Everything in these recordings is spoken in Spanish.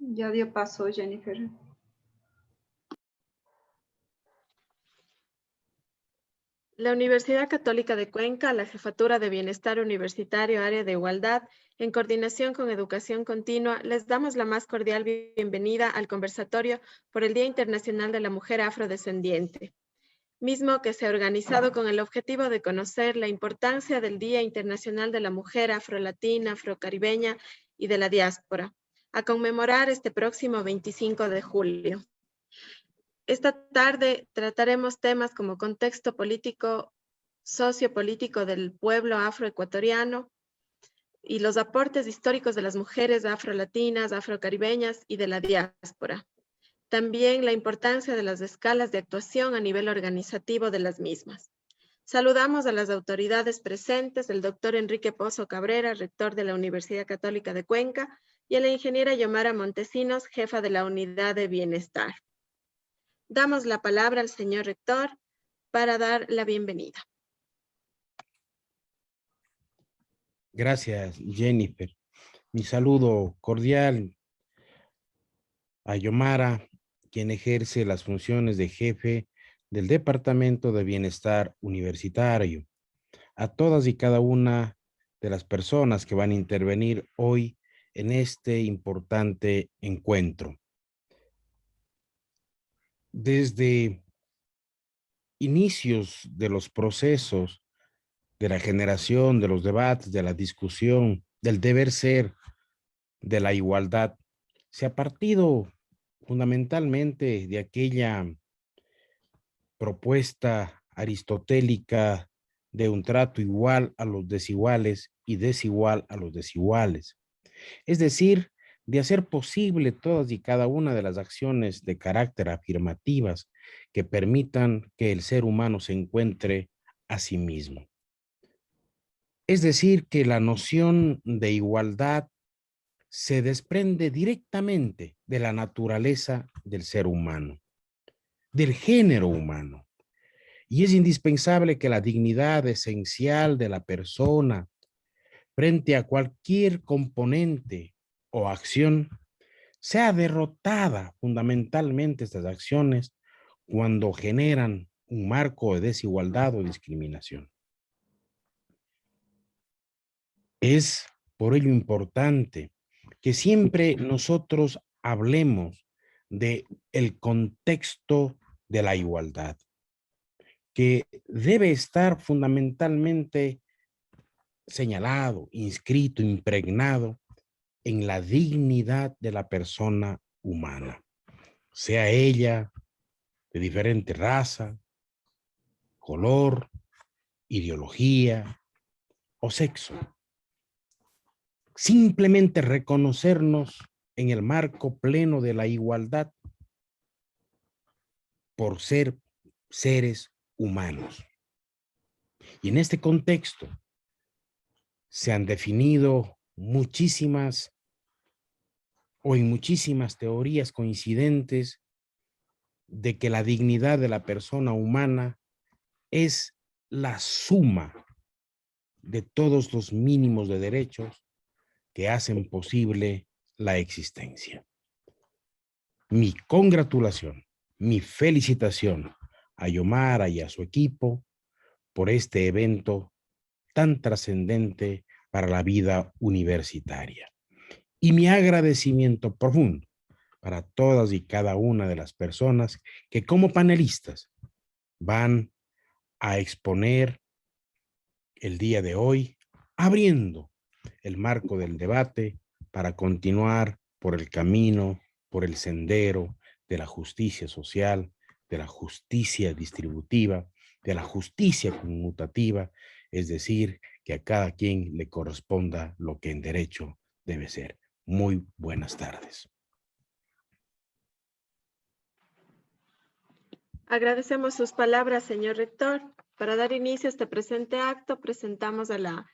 Ya dio paso, Jennifer. La Universidad Católica de Cuenca, la Jefatura de Bienestar Universitario, Área de Igualdad, en coordinación con Educación Continua, les damos la más cordial bienvenida al conversatorio por el Día Internacional de la Mujer Afrodescendiente, mismo que se ha organizado con el objetivo de conocer la importancia del Día Internacional de la Mujer Afrolatina, Afrocaribeña y de la Diáspora, a conmemorar este próximo 25 de julio. Esta tarde trataremos temas como contexto político, sociopolítico del pueblo afroecuatoriano y los aportes históricos de las mujeres afrolatinas, afrocaribeñas y de la diáspora. También la importancia de las escalas de actuación a nivel organizativo de las mismas. Saludamos a las autoridades presentes, el doctor Enrique Pozo Cabrera, rector de la Universidad Católica de Cuenca, y a la ingeniera Yomara Montesinos, jefa de la Unidad de Bienestar. Damos la palabra al señor rector para dar la bienvenida. Gracias, Jennifer. Mi saludo cordial a Yomara, quien ejerce las funciones de jefe del Departamento de Bienestar Universitario, a todas y cada una de las personas que van a intervenir hoy en este importante encuentro. Desde inicios de los procesos de la generación, de los debates, de la discusión, del deber ser, de la igualdad, se ha partido fundamentalmente de aquella propuesta aristotélica de un trato igual a los desiguales y desigual a los desiguales. Es decir, de hacer posible todas y cada una de las acciones de carácter afirmativas que permitan que el ser humano se encuentre a sí mismo. Es decir, que la noción de igualdad se desprende directamente de la naturaleza del ser humano, del género humano. Y es indispensable que la dignidad esencial de la persona frente a cualquier componente o acción sea derrotada fundamentalmente estas acciones cuando generan un marco de desigualdad o discriminación. Es por ello importante que siempre nosotros hablemos de el contexto de la igualdad, que debe estar fundamentalmente señalado, inscrito, impregnado en la dignidad de la persona humana, sea ella de diferente raza, color, ideología o sexo. Simplemente reconocernos en el marco pleno de la igualdad por ser seres humanos. Y en este contexto se han definido muchísimas o en muchísimas teorías coincidentes de que la dignidad de la persona humana es la suma de todos los mínimos de derechos que hacen posible la existencia. Mi congratulación, mi felicitación a Yomara y a su equipo por este evento tan trascendente para la vida universitaria. Y mi agradecimiento profundo para todas y cada una de las personas que como panelistas van a exponer el día de hoy, abriendo el marco del debate para continuar por el camino, por el sendero de la justicia social, de la justicia distributiva, de la justicia conmutativa, es decir, que a cada quien le corresponda lo que en derecho debe ser. Muy buenas tardes. Agradecemos sus palabras, señor rector. Para dar inicio a este presente acto, presentamos a la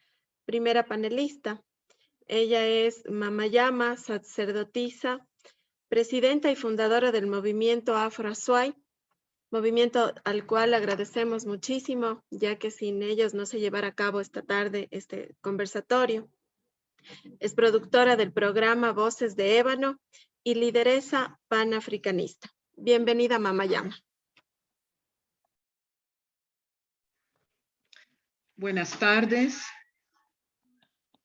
primera panelista. Ella es Mamayama, sacerdotisa, presidenta y fundadora del movimiento Afro Azuay, movimiento al cual agradecemos muchísimo, ya que sin ellos no se llevará a cabo esta tarde este conversatorio. Es productora del programa Voces de Ébano y lideresa panafricanista. Bienvenida, Mama Llama. Buenas tardes.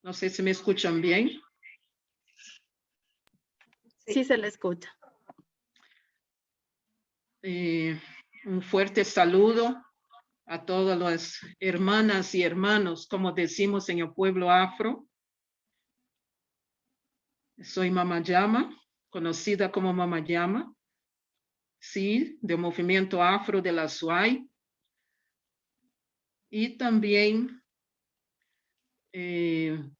No sé si me escuchan bien. Sí se le escucha. Un fuerte saludo a todas las hermanas y hermanos, como decimos en el pueblo afro. Soy Mama Llama, conocida como Mama Llama, sí, del movimiento afro de la SUAY. Y también el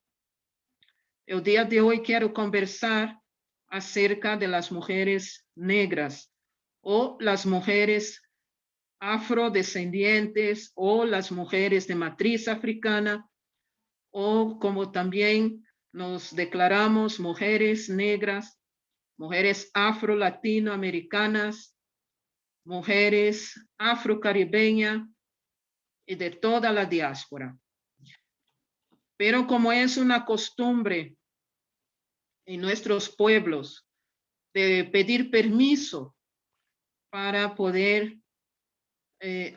día de hoy quiero conversar acerca de las mujeres negras o las mujeres afrodescendientes o las mujeres de matriz africana, o como también nos declaramos mujeres negras, mujeres afro-latinoamericanas, mujeres afro-caribeñas y de toda la diáspora. Pero como es una costumbre en nuestros pueblos de pedir permiso para poder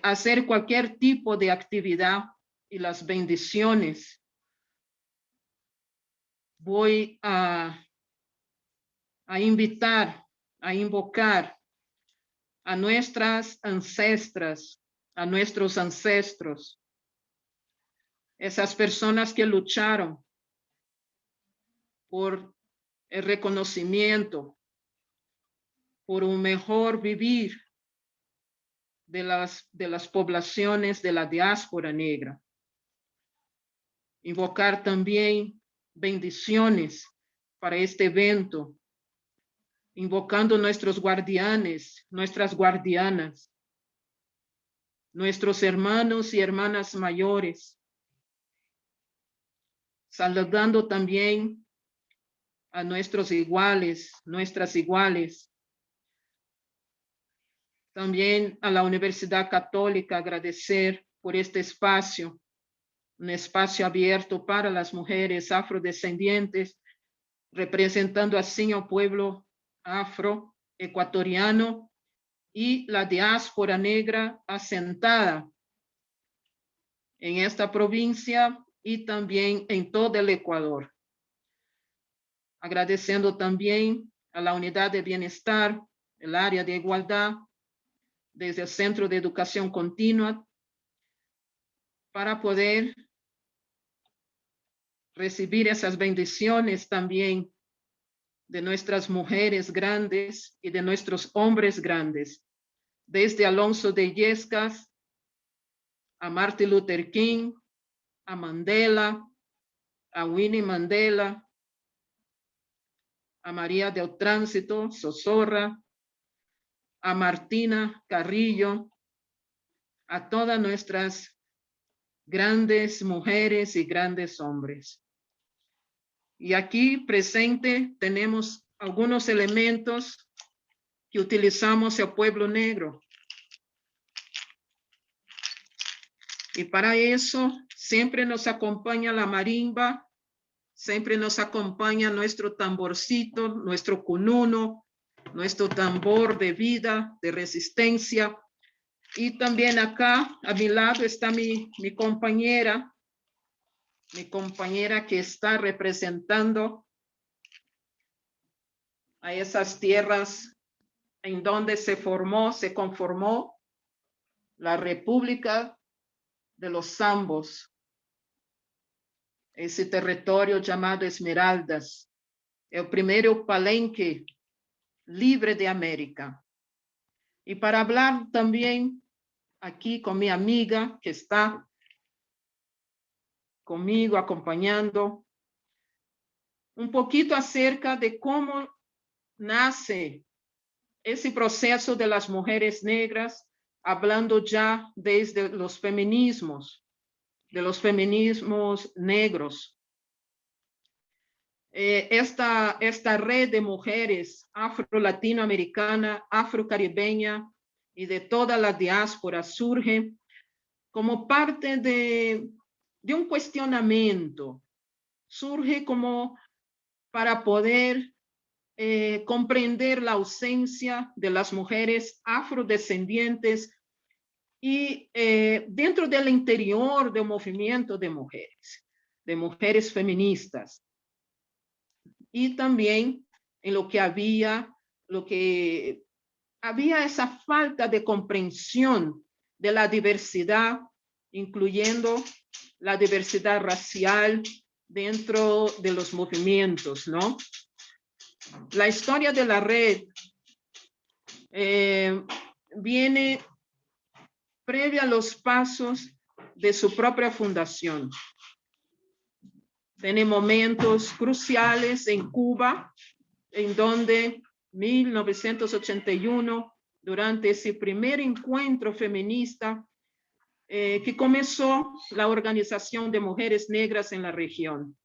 hacer cualquier tipo de actividad y las bendiciones, voy a invitar, a invocar a nuestras ancestras, a nuestros ancestros, esas personas que lucharon por el reconocimiento, por un mejor vivir de las poblaciones de la diáspora negra. Invocar también bendiciones para este evento, invocando nuestros guardianes, nuestras guardianas, nuestros hermanos y hermanas mayores, saludando también a nuestros iguales, nuestras iguales. También a la Universidad Católica agradecer por este espacio, un espacio abierto para las mujeres afrodescendientes, representando así al pueblo afroecuatoriano y la diáspora negra asentada en esta provincia y también en todo el Ecuador. Agradeciendo también a la Unidad de Bienestar, el área de igualdad, desde el Centro de Educación Continua, para poder recibir esas bendiciones también de nuestras mujeres grandes y de nuestros hombres grandes, desde Alonso de Illescas, a Martin Luther King, a Mandela, a Winnie Mandela, a María del Tránsito Sosorra, a Martina Carrillo, a todas nuestras grandes mujeres y grandes hombres. Y aquí presente tenemos algunos elementos que utilizamos el pueblo negro. Y para eso siempre nos acompaña la marimba, siempre nos acompaña nuestro tamborcito, nuestro cununo, nuestro tambor de vida, de resistencia. Y también acá a mi lado está mi compañera que está representando a esas tierras en donde se conformó la República de los Zambos, ese territorio llamado Esmeraldas, el primero palenque libre de América. Y para hablar también aquí con mi amiga que está conmigo acompañando, un poquito acerca de cómo nace ese proceso de las mujeres negras, hablando ya desde los feminismos, de los feminismos negros. Esta red de mujeres afro-latinoamericana, afro-caribeña y de toda la diáspora surge como parte de un cuestionamiento, surge como para poder comprender la ausencia de las mujeres afrodescendientes y dentro del interior del movimiento de mujeres feministas. Y también en lo que había esa falta de comprensión de la diversidad, incluyendo la diversidad racial dentro de los movimientos, ¿no? La historia de la red viene previa a los pasos de su propia fundación. Tiene momentos cruciales en Cuba, en donde 1981, durante ese primer encuentro feminista que comenzó la Organización de Mujeres Negras en la región.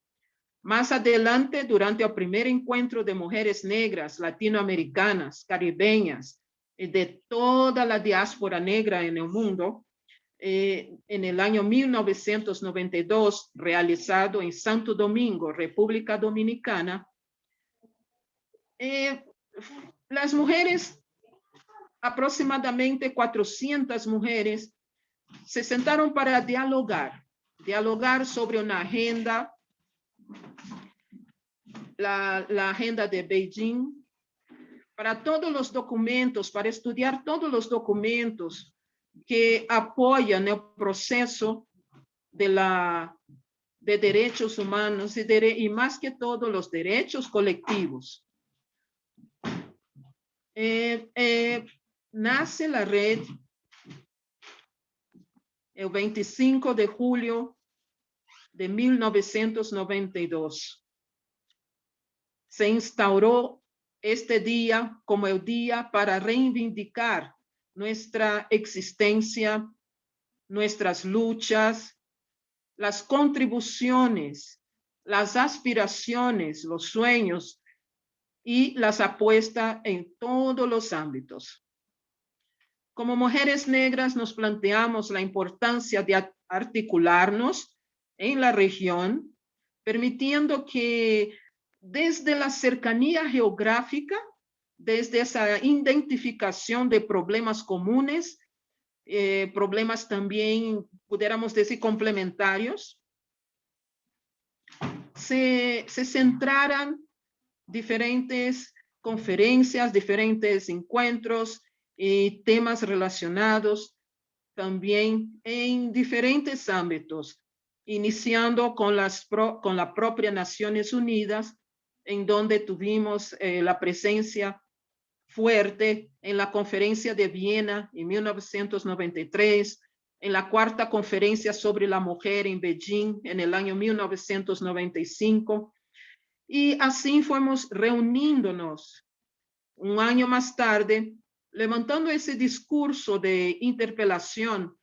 Más adelante, durante el primer encuentro de mujeres negras, latinoamericanas, caribeñas, de toda la diáspora negra en el mundo, en el año 1992, realizado en Santo Domingo, República Dominicana, las mujeres, aproximadamente 400 mujeres, se sentaron para dialogar sobre una agenda, la agenda de Beijing, para todos los documentos, para estudiar todos los documentos que apoyan el proceso de derechos humanos y más que todo los derechos colectivos. Nace la red el 25 de julio de 1992. Se instauró este día como el día para reivindicar nuestra existencia, nuestras luchas, las contribuciones, las aspiraciones, los sueños y las apuestas en todos los ámbitos. Como mujeres negras nos planteamos la importancia de articularnos en la región, permitiendo que desde la cercanía geográfica, desde esa identificación de problemas comunes, problemas también, pudiéramos decir, complementarios, se centraran diferentes conferencias, diferentes encuentros y temas relacionados también en diferentes ámbitos, iniciando con la propia Naciones Unidas, en donde tuvimos la presencia fuerte en la Conferencia de Viena en 1993, en la cuarta Conferencia sobre la Mujer en Beijing en el año 1995, y así fuimos reuniéndonos un año más tarde, levantando ese discurso de interpelación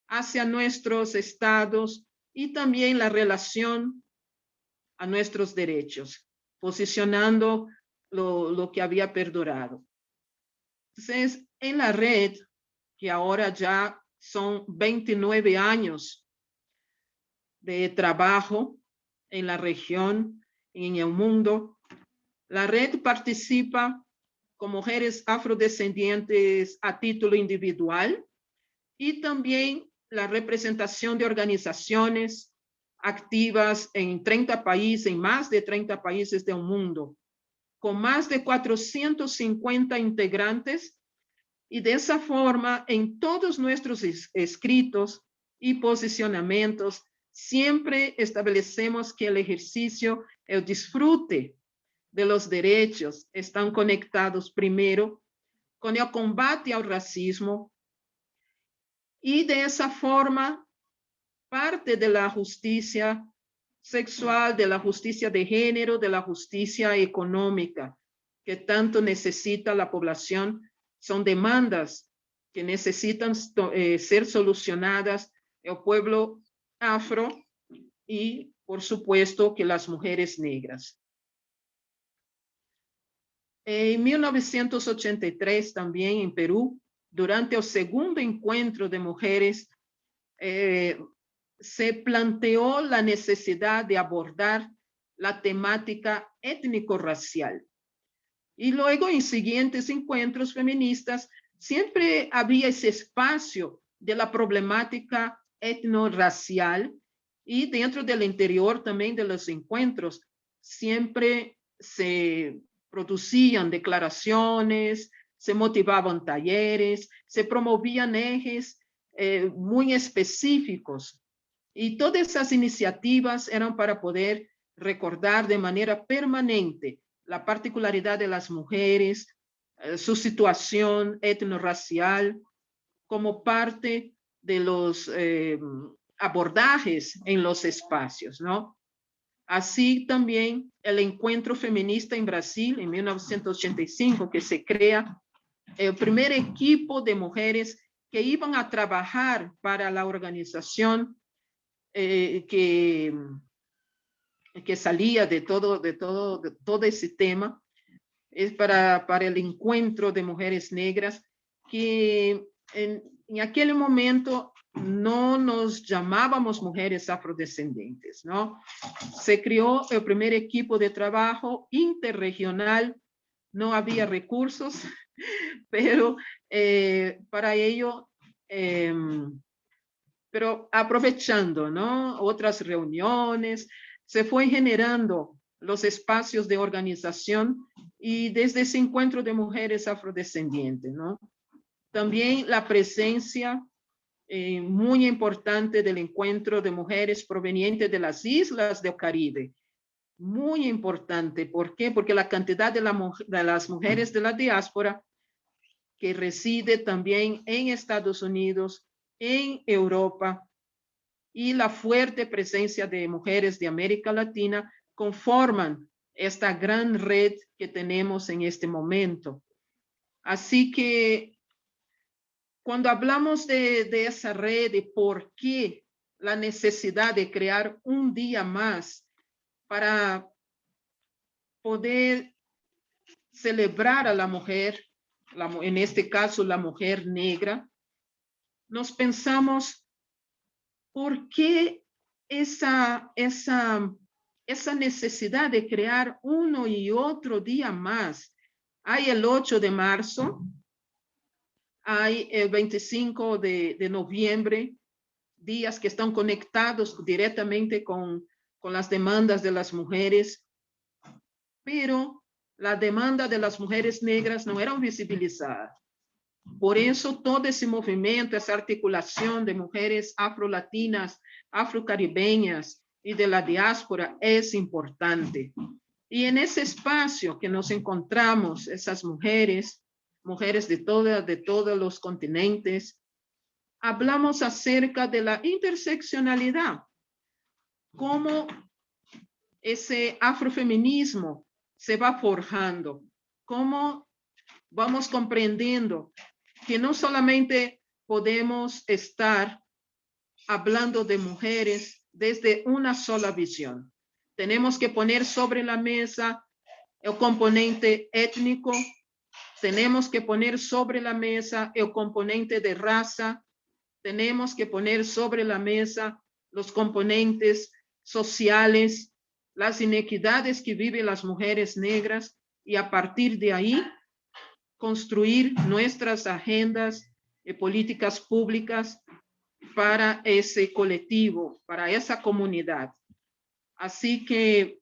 hacia nuestros estados y también la relación a nuestros derechos, posicionando lo que había perdurado. Entonces, en la red, que ahora ya son 29 años de trabajo en la región y en el mundo, la red participa con mujeres afrodescendientes a título individual y también la representación de organizaciones activas en 30 países, en más de 30 países del mundo, con más de 450 integrantes, y de esa forma en todos nuestros escritos y posicionamientos siempre establecemos que el ejercicio, el disfrute de los derechos están conectados primero con el combate al racismo, y de esa forma parte de la justicia sexual, de la justicia de género, de la justicia económica que tanto necesita la población, son demandas que necesitan ser solucionadas el pueblo afro y, por supuesto, que las mujeres negras. En 1983 también en Perú, durante el segundo encuentro de mujeres, se planteó la necesidad de abordar la temática étnico-racial. Y luego en siguientes encuentros feministas siempre había ese espacio de la problemática etnorracial y dentro del interior también de los encuentros siempre se producían declaraciones, se motivaban talleres, se promovían ejes muy específicos y todas esas iniciativas eran para poder recordar de manera permanente la particularidad de las mujeres, su situación etnorracial, como parte de los abordajes en los espacios, ¿no? Así también el encuentro feminista en Brasil en 1985, que se crea el primer equipo de mujeres que iban a trabajar para la organización que salía de todo ese tema, es para el encuentro de mujeres negras, que en aquel momento no nos llamábamos mujeres afrodescendientes, ¿no? Se creó el primer equipo de trabajo interregional, no había recursos, pero para ello, pero aprovechando, ¿no? Otras reuniones, se fue generando los espacios de organización y desde ese encuentro de mujeres afrodescendientes, ¿no? También la presencia muy importante del encuentro de mujeres provenientes de las islas del Caribe. Muy importante. ¿Por qué? Porque la cantidad de las mujeres de la diáspora que reside también en Estados Unidos, en Europa, y la fuerte presencia de mujeres de América Latina conforman esta gran red que tenemos en este momento. Así que cuando hablamos de esa red, de por qué la necesidad de crear un día más para poder celebrar a la mujer, en este caso la mujer negra, nos pensamos por qué esa necesidad de crear uno y otro día más. Hay el 8 de marzo, hay el 25 de noviembre, días que están conectados directamente con las demandas de las mujeres, pero la demanda de las mujeres negras no eran visibilizadas. Por eso todo ese movimiento, esa articulación de mujeres afrolatinas, afrocaribeñas y de la diáspora es importante. Y en ese espacio que nos encontramos, esas mujeres de todos los continentes, hablamos acerca de la interseccionalidad, cómo ese afrofeminismo se va forjando, cómo vamos comprendiendo que no solamente podemos estar hablando de mujeres desde una sola visión. Tenemos que poner sobre la mesa el componente étnico, tenemos que poner sobre la mesa el componente de raza, tenemos que poner sobre la mesa los componentes sociales, las inequidades que viven las mujeres negras y a partir de ahí construir nuestras agendas y políticas públicas para ese colectivo, para esa comunidad. Así que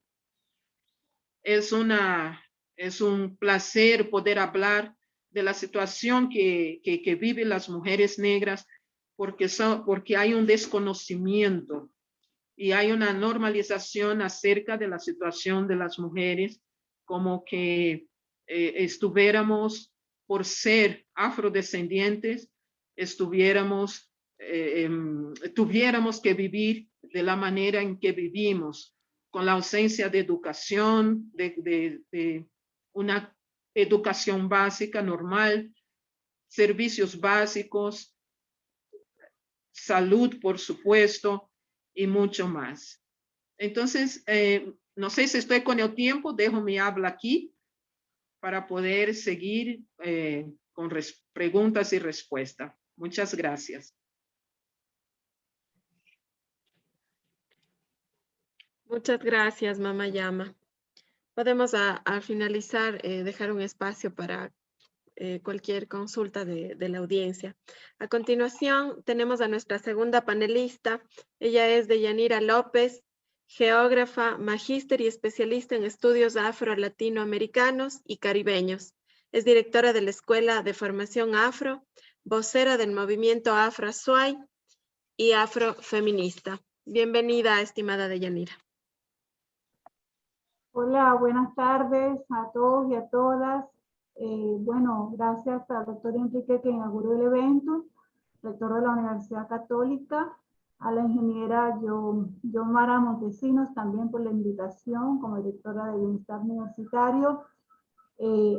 es un placer poder hablar de la situación que viven las mujeres negras, porque hay un desconocimiento y hay una normalización acerca de la situación de las mujeres, como que estuviéramos, por ser afrodescendientes, tuviéramos que vivir de la manera en que vivimos, con la ausencia de educación, de una educación básica normal, servicios básicos, salud, por supuesto, y mucho más. Entonces, no sé si estoy con el tiempo, dejo mi habla aquí para poder seguir con preguntas y respuestas. Muchas gracias. Muchas gracias, Mama Llama. Podemos al finalizar dejar un espacio para cualquier consulta de la audiencia. A continuación, tenemos a nuestra segunda panelista. Ella es Deyanira López, geógrafa, magíster y especialista en estudios afro-latinoamericanos y caribeños. Es directora de la Escuela de Formación Afro, vocera del movimiento Afro-Azuay y afrofeminista. Bienvenida, estimada Deyanira. Hola, buenas tardes a todos y a todas. Bueno, gracias al doctor Enrique que inauguró el evento, rector de la Universidad Católica, a la ingeniera Yomara Montesinos también por la invitación como directora de Bienestar Universitario,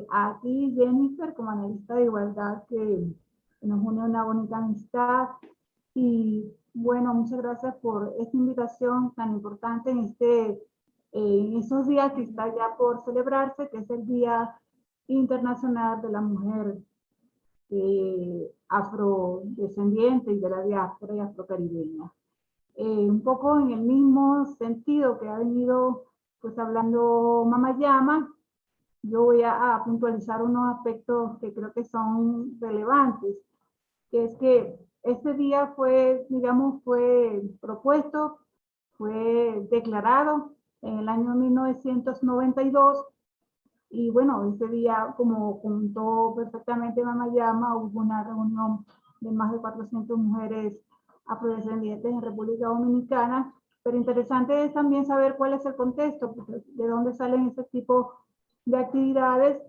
a ti Jennifer como analista de igualdad que nos une una bonita amistad y bueno, muchas gracias por esta invitación tan importante en esos días que está ya por celebrarse, que es el Día Internacional de la Mujer afrodescendiente y de la diáspora y afrocaribeña. Un poco en el mismo sentido que ha venido pues hablando Mamayama, yo voy a puntualizar unos aspectos que creo que son relevantes, que es que este día fue, digamos, fue propuesto, fue declarado en el año 1992 y bueno, ese día, como contó perfectamente Mamayama, hubo una reunión de más de 400 mujeres afrodescendientes en República Dominicana, pero interesante es también saber cuál es el contexto, de dónde salen ese tipo de actividades,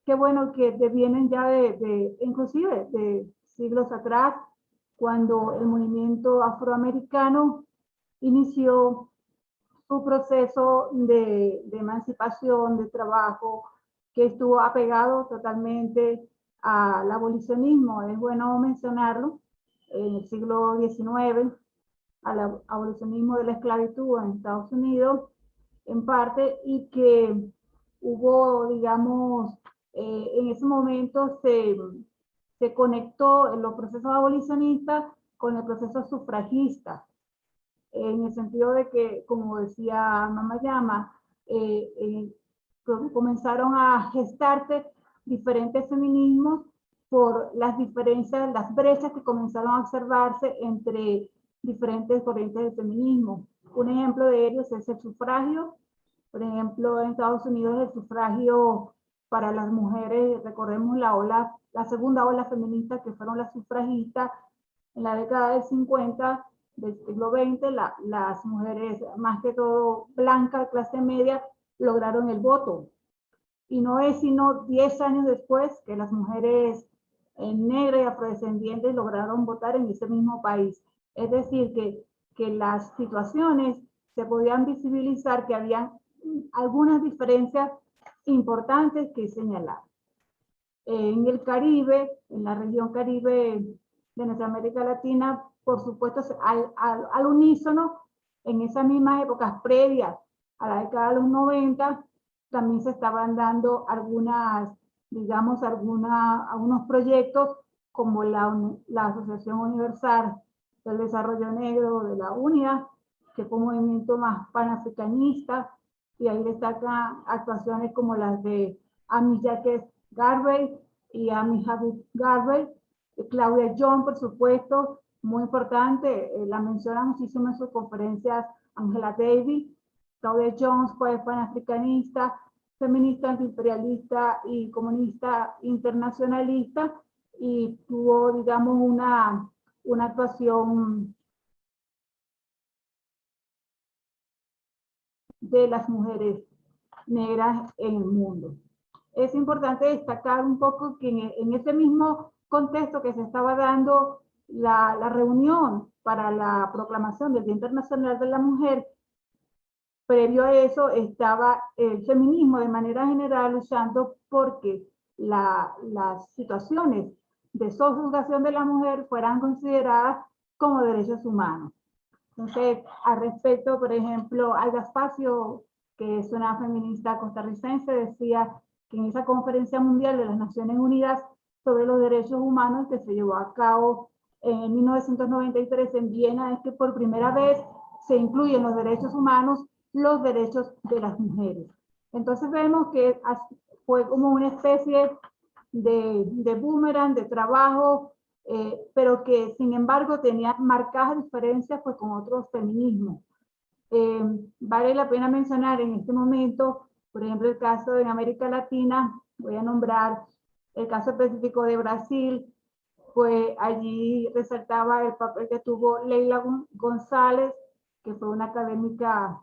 que bueno, que vienen ya inclusive de siglos atrás, cuando el movimiento afroamericano inició su proceso de emancipación, de trabajo, que estuvo apegado totalmente al abolicionismo. Es bueno mencionarlo, en el siglo XIX, al abolicionismo de la esclavitud en Estados Unidos, en parte, y que hubo, digamos, en ese momento se conectó en los procesos abolicionistas con el proceso sufragista, en el sentido de que, como decía Mamayama, comenzaron a gestarse diferentes feminismos por las diferencias, las brechas que comenzaron a observarse entre diferentes corrientes de feminismo. Un ejemplo de ellos es el sufragio. Por ejemplo, en Estados Unidos el sufragio para las mujeres, recordemos la segunda ola feminista que fueron las sufragistas en la década del 50 del siglo XX, las mujeres más que todo blancas, clase media, lograron el voto. Y no es sino 10 años después que las mujeres negras y afrodescendientes lograron votar en ese mismo país. Es decir, que las situaciones se podían visibilizar, que habían algunas diferencias importantes que señalar. En el Caribe, en la región Caribe de nuestra América Latina, por supuesto, al unísono, en esas mismas épocas previas a la década de los 90, también se estaban dando algunos proyectos como la Asociación Universal del Desarrollo Negro de la UNIA, que fue un movimiento más panafricanista, y ahí destacan actuaciones como las de Amy Jacques Garvey y Amy Habib Garvey, Claudia John, por supuesto, muy importante, la menciona muchísimo en sus conferencias Angela Davis. Claudia Jones fue panafricanista, feminista, antiimperialista y comunista internacionalista, y tuvo, digamos, una actuación de las mujeres negras en el mundo. Es importante destacar un poco que en ese mismo contexto que se estaba dando la reunión para la proclamación del Día Internacional de la Mujer, previo a eso estaba el feminismo de manera general luchando porque las situaciones de subjugación de la mujer fueran consideradas como derechos humanos. Entonces, al respecto, por ejemplo, Alda Spacio, que es una feminista costarricense, decía que en esa Conferencia Mundial de las Naciones Unidas sobre los Derechos Humanos que se llevó a cabo en 1993 en Viena, es que por primera vez se incluyen los derechos humanos, los derechos de las mujeres. Entonces vemos que fue como una especie de boomerang, de trabajo, pero que sin embargo tenía marcadas diferencias pues, con otros feminismos. Vale la pena mencionar en este momento, por ejemplo, el caso en América Latina, voy a nombrar el caso específico de Brasil, pues allí resaltaba el papel que tuvo Leila González, que fue una académica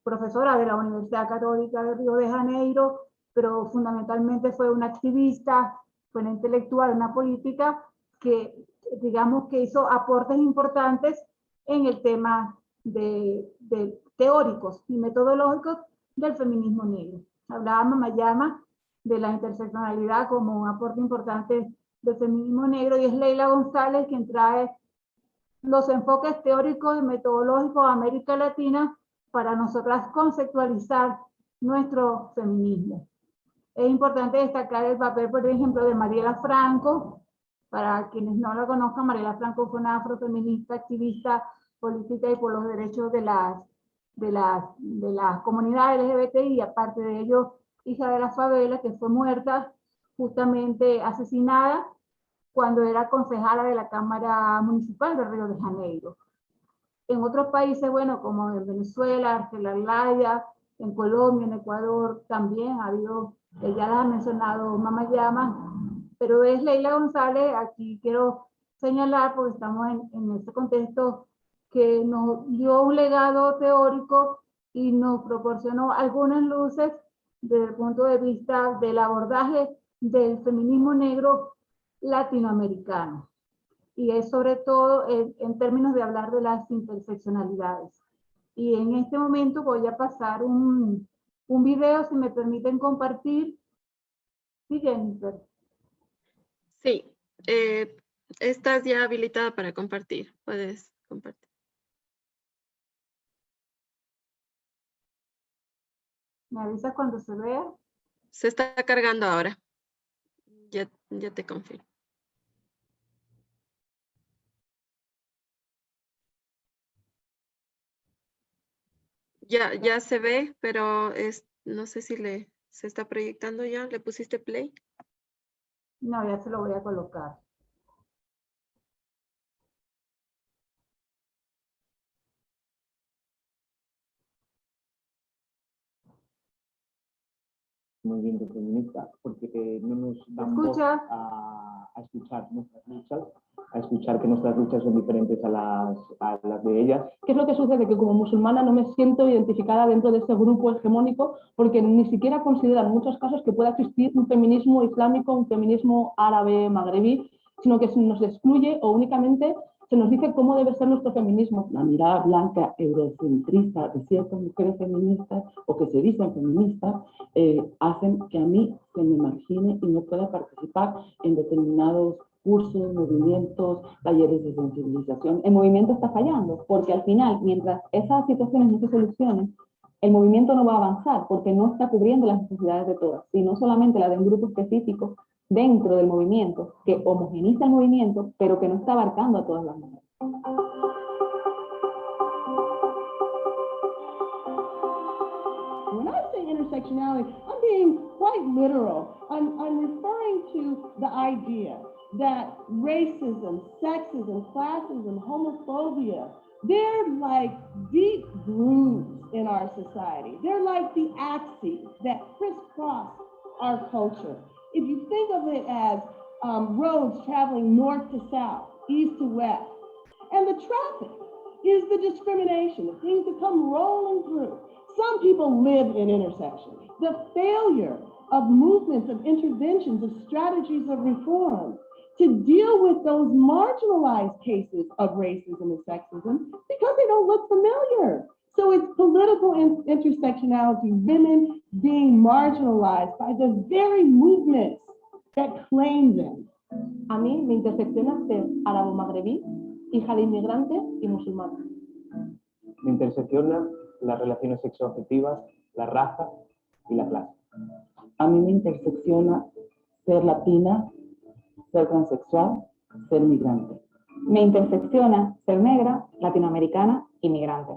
profesora de la Universidad Católica de Río de Janeiro, pero fundamentalmente fue una activista, fue una intelectual, una política que, digamos, que hizo aportes importantes en el tema de teóricos y metodológicos del feminismo negro. Hablaba Mamayama de la interseccionalidad como un aporte importante del feminismo negro, y es Leila González quien trae los enfoques teóricos y metodológicos a América Latina para nosotras conceptualizar nuestro feminismo. Es importante destacar el papel, por ejemplo, de Mariela Franco. Para quienes no la conozcan, Mariela Franco fue una afrofeminista, activista política y por los derechos de las comunidades LGBTI, y aparte de ello, hija de la favela, que fue muerta, justamente asesinada, cuando era concejala de la Cámara Municipal de Río de Janeiro. En otros países, bueno, como en Venezuela, Argelia, en Colombia, en Ecuador, también ha habido, ya las ha mencionado Mamayama, pero es Leila González, aquí quiero señalar, porque estamos en este contexto, que nos dio un legado teórico y nos proporcionó algunas luces desde el punto de vista del abordaje del feminismo negro latinoamericano. Y es sobre todo en términos de hablar de las interseccionalidades. Y en este momento voy a pasar un video, si me permiten compartir. Sí, Jennifer. Sí, estás ya habilitada para compartir. Puedes compartir. ¿Me avisas cuando se vea? Se está cargando ahora. Ya te confirmo. Ya se ve, pero no sé si se está proyectando ya. ¿Le pusiste play? No, ya se lo voy a colocar. Movimiento feminista, porque no nos dan voz a escuchar nuestras luchas, a escuchar que nuestras luchas son diferentes a las de ellas. ¿Qué es lo que sucede? Que como musulmana no me siento identificada dentro de ese grupo hegemónico, porque ni siquiera considero en muchos casos que pueda existir un feminismo islámico, un feminismo árabe, magrebí, sino que nos excluye o únicamente se nos dice cómo debe ser nuestro feminismo. La mirada blanca, eurocentrista de ciertas mujeres feministas o que se dicen feministas hacen que a mí se me margine y no pueda participar en determinados cursos, movimientos, talleres de sensibilización. El movimiento está fallando porque al final, mientras esas situaciones no se solucionen, el movimiento no va a avanzar porque no está cubriendo las necesidades de todas, sino solamente la de un grupo específico dentro del movimiento, que homogeniza el movimiento, pero que no está abarcando a todas las mujeres. When I say intersectionality, I'm being quite literal. I'm referring to the idea that racism, sexism, classism, homophobia, they're like deep grooves in our society. They're like the axes that crisscross our culture. If you think of it as roads traveling north to south, east to west, and the traffic is the discrimination, the things that come rolling through. Some people live in intersections. The failure of movements, of interventions, of strategies of reform to deal with those marginalized cases of racism and sexism because they don't look familiar. So it's political intersectionality, women being marginalized by the very movements that claim them. A mí me intersecciona ser árabo-magrebí, hija de inmigrantes y musulmana. Me intersecciona las relaciones sexoafectivas, la raza y la clase. A mí me intersecciona ser latina, ser transexual, ser migrante. Me intersecciona ser negra, latinoamericana y migrante.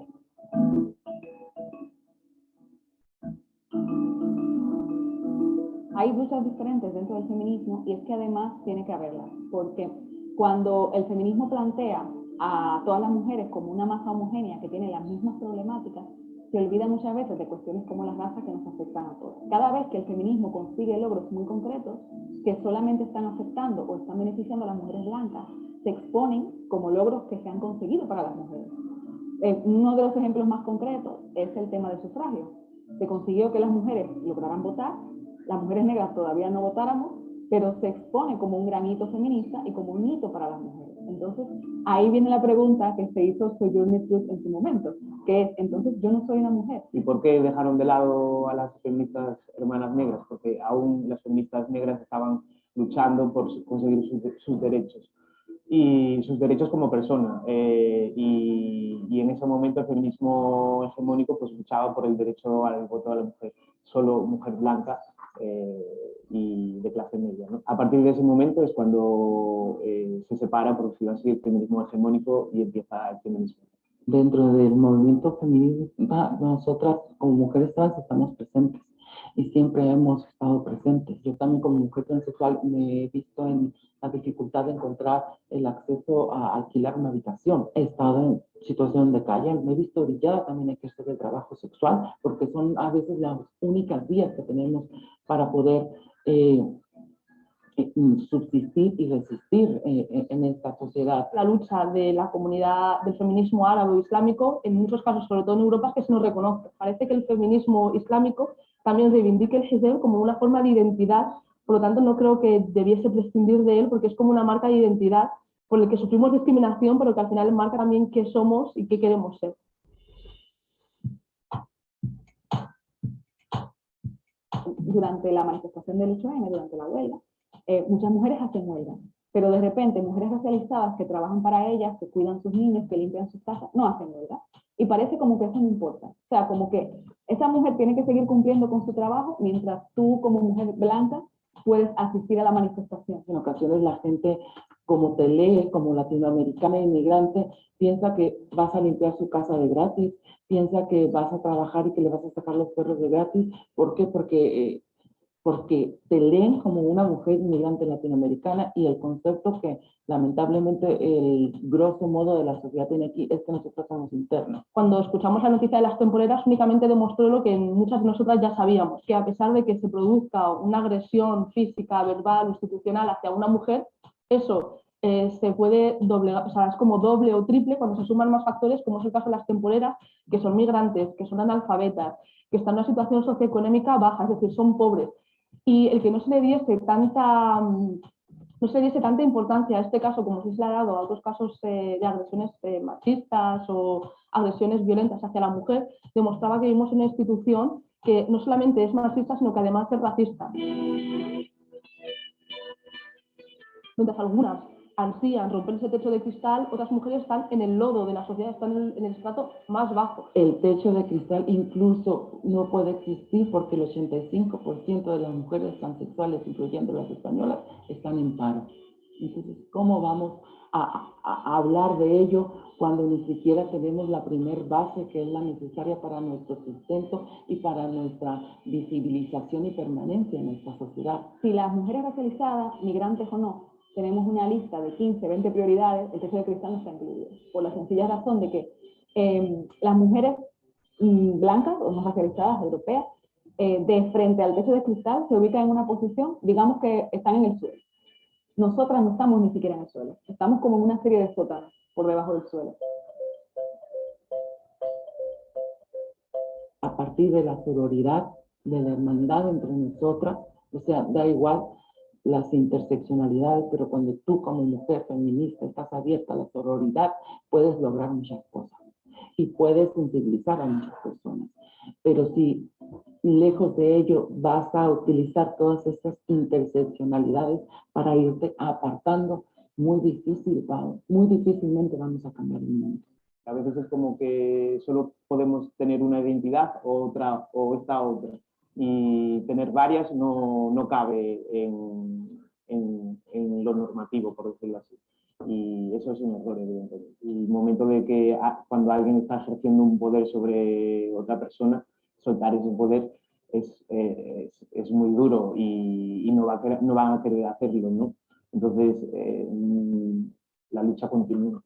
Hay luchas diferentes dentro del feminismo y es que además tiene que haberlas, porque cuando el feminismo plantea a todas las mujeres como una masa homogénea que tiene las mismas problemáticas, se olvida muchas veces de cuestiones como las razas que nos afectan a todos. Cada vez que el feminismo consigue logros muy concretos que solamente están afectando o están beneficiando a las mujeres blancas, se exponen como logros que se han conseguido para las mujeres. Uno de los ejemplos más concretos es el tema del sufragio. Se consiguió que las mujeres lograran votar, las mujeres negras todavía no votáramos, pero se expone como un gran hito feminista y como un hito para las mujeres. Entonces, ahí viene la pregunta que se hizo Sojourner Truth en su momento, que es, entonces, yo no soy una mujer. ¿Y por qué dejaron de lado a las feministas hermanas negras? Porque aún las feministas negras estaban luchando por conseguir sus derechos. Y sus derechos como persona. Y en ese momento el feminismo hegemónico pues luchaba por el derecho al voto de la mujer, solo mujer blanca y de clase media, ¿no? A partir de ese momento es cuando se separa, por decirlo así, el feminismo hegemónico y empieza el feminismo. Dentro del movimiento feminista, nosotras como mujeres trans estamos presentes y siempre hemos estado presentes. Yo también como mujer transexual me he visto en la dificultad de encontrar el acceso a alquilar una habitación. He estado en situación de calle, me he visto orillada también a ejercer el trabajo sexual, porque son a veces las únicas vías que tenemos para poder subsistir y resistir en esta sociedad. La lucha de la comunidad del feminismo árabe o islámico, en muchos casos, sobre todo en Europa, es que se nos reconoce. Parece que el feminismo islámico también reivindica el hijab como una forma de identidad, por lo tanto no creo que debiese prescindir de él porque es como una marca de identidad por el que sufrimos discriminación, pero que al final marca también qué somos y qué queremos ser. Durante la manifestación del 8M, durante la huelga, muchas mujeres hacen huelga, pero de repente mujeres racializadas que trabajan para ellas, que cuidan sus niños, que limpian sus casas, no hacen huelga. Y parece como que eso no importa. O sea, como que esa mujer tiene que seguir cumpliendo con su trabajo mientras tú como mujer blanca puedes asistir a la manifestación. En ocasiones la gente, como te lee, como latinoamericana inmigrante, piensa que vas a limpiar su casa de gratis, piensa que vas a trabajar y que le vas a sacar los perros de gratis. ¿Por qué? Porque te leen como una mujer inmigrante latinoamericana y el concepto que lamentablemente el grosso modo de la sociedad tiene aquí es que nosotros somos internos. Cuando escuchamos la noticia de las temporeras únicamente demostró lo que muchas de nosotras ya sabíamos, que a pesar de que se produzca una agresión física, verbal o institucional hacia una mujer, eso se puede doblegar, o sea, es como doble o triple cuando se suman más factores, como es el caso de las temporeras, que son migrantes, que son analfabetas, que están en una situación socioeconómica baja, es decir, son pobres. Y el que no se le diese tanta importancia a este caso como si se le ha dado a otros casos de agresiones machistas o agresiones violentas hacia la mujer, demostraba que vivimos en una institución que no solamente es machista, sino que además es racista. Mientras algunas ansían romper ese techo de cristal, otras mujeres están en el lodo de la sociedad, están en el estrato más bajo. El techo de cristal incluso no puede existir porque el 85% de las mujeres transexuales, incluyendo las españolas, están en paro. Entonces, ¿cómo vamos a hablar de ello cuando ni siquiera tenemos la primer base que es la necesaria para nuestro sustento y para nuestra visibilización y permanencia en esta sociedad? Si las mujeres racializadas, migrantes o no, tenemos una lista de 15, 20 prioridades, el techo de cristal no está incluido, por la sencilla razón de que las mujeres blancas o más racializadas, europeas, de frente al techo de cristal se ubican en una posición, digamos que están en el suelo. Nosotras no estamos ni siquiera en el suelo, estamos como en una serie de sótanos por debajo del suelo. A partir de la sororidad, de la hermandad entre nosotras, o sea, da igual las interseccionalidades, pero cuando tú como mujer feminista estás abierta a la sororidad, puedes lograr muchas cosas y puedes sensibilizar a muchas personas. Pero si lejos de ello vas a utilizar todas estas interseccionalidades para irte apartando, muy difícilmente vamos a cambiar el mundo. A veces es como que solo podemos tener una identidad o esta otra. Y tener varias no cabe en lo normativo, por decirlo así. Y eso es un error, evidentemente. Y el momento de que cuando alguien está ejerciendo un poder sobre otra persona, soltar ese poder es muy duro y no van a querer hacerlo, ¿no? Entonces, la lucha continúa.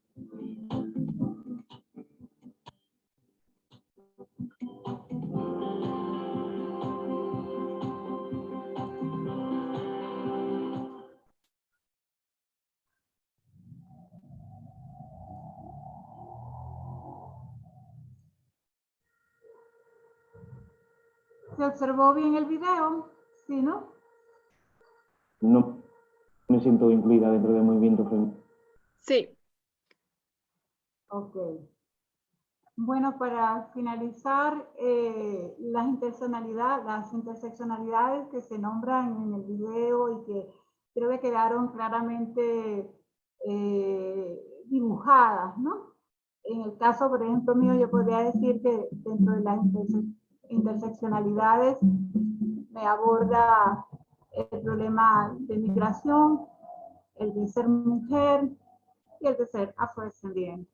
¿Se observó bien el video? ¿Sí, no? No me siento incluida dentro del movimiento feminista. Sí. Ok. Bueno, para finalizar, las interseccionalidades que se nombran en el video y que creo que quedaron claramente dibujadas, ¿no? En el caso, por ejemplo, mío, yo podría decir que dentro de las interseccionalidades me aborda el problema de migración, el de ser mujer y el de ser afrodescendiente.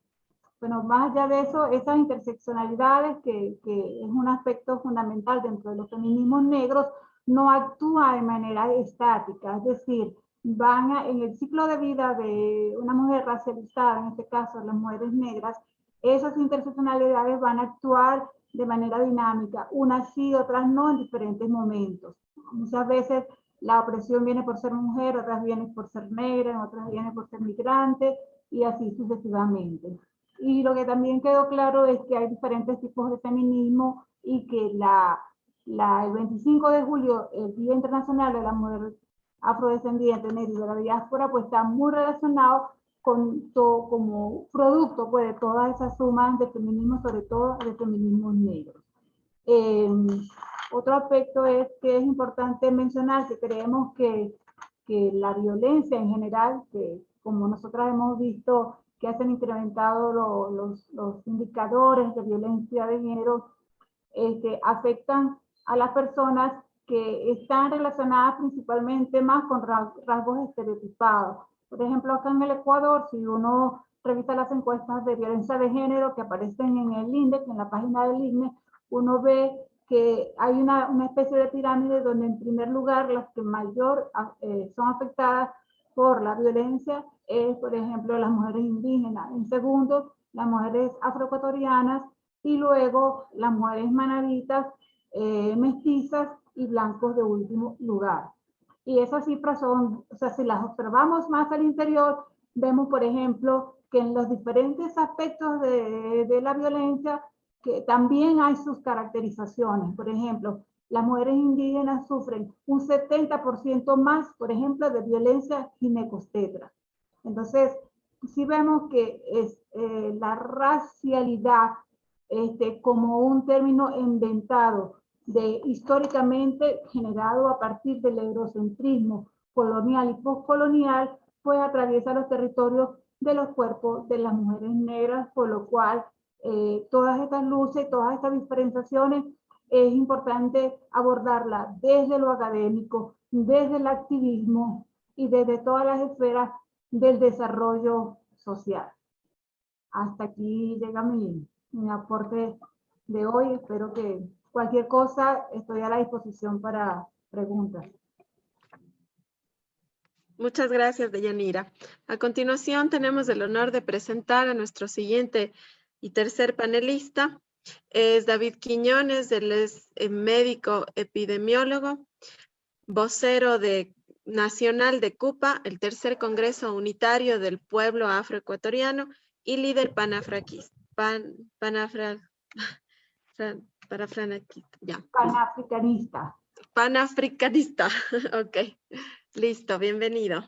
Bueno, más allá de eso, esas interseccionalidades, que es un aspecto fundamental dentro de los feminismos negros, no actúa de manera estática, es decir, en el ciclo de vida de una mujer racializada, en este caso las mujeres negras, esas interseccionalidades van a actuar de manera dinámica, unas sí, otras no, en diferentes momentos. Muchas veces la opresión viene por ser mujer, otras vienen por ser negra, otras vienen por ser migrante, y así sucesivamente. Y lo que también quedó claro es que hay diferentes tipos de feminismo y que el 25 de julio, el Día Internacional de la Mujer Afrodescendiente Negra y de la Diáspora, pues está muy relacionado con todo, como producto pues, de todas esas sumas de feminismo, sobre todo de feminismos negros. Otro aspecto es que es importante mencionar que creemos que la violencia en general, que como nosotras hemos visto que se han incrementado los indicadores de violencia de género, afectan a las personas que están relacionadas principalmente más con rasgos estereotipados. Por ejemplo, acá en el Ecuador, si uno revisa las encuestas de violencia de género que aparecen en el INDEC, en la página del INE, uno ve que hay una especie de pirámide donde en primer lugar las que mayor son afectadas por la violencia es, por ejemplo, las mujeres indígenas. En segundo, las mujeres afroecuatorianas y luego las mujeres manabitas, mestizas y blancos de último lugar. Y esas cifras son, o sea, si las observamos más al interior, vemos, por ejemplo, que en los diferentes aspectos de la violencia, que también hay sus caracterizaciones. Por ejemplo, las mujeres indígenas sufren un 70% más, por ejemplo, de violencia ginecobstétrica. Entonces, sí vemos que es la racialidad como un término inventado, históricamente generado a partir del eurocentrismo colonial y postcolonial, pues atraviesa los territorios de los cuerpos de las mujeres negras, por lo cual todas estas luces, todas estas diferenciaciones, es importante abordarlas desde lo académico, desde el activismo y desde todas las esferas del desarrollo social. Hasta aquí llega mi aporte de hoy. Espero que cualquier cosa estoy a la disposición para preguntas. Muchas gracias, Deyanira. A continuación, tenemos el honor de presentar a nuestro siguiente y tercer panelista. Es David Quiñones, él es médico epidemiólogo, vocero nacional de CUPA, el tercer Congreso Unitario del Pueblo Afroecuatoriano y líder Panafricanista. Panafricanista. Ok, listo, bienvenido.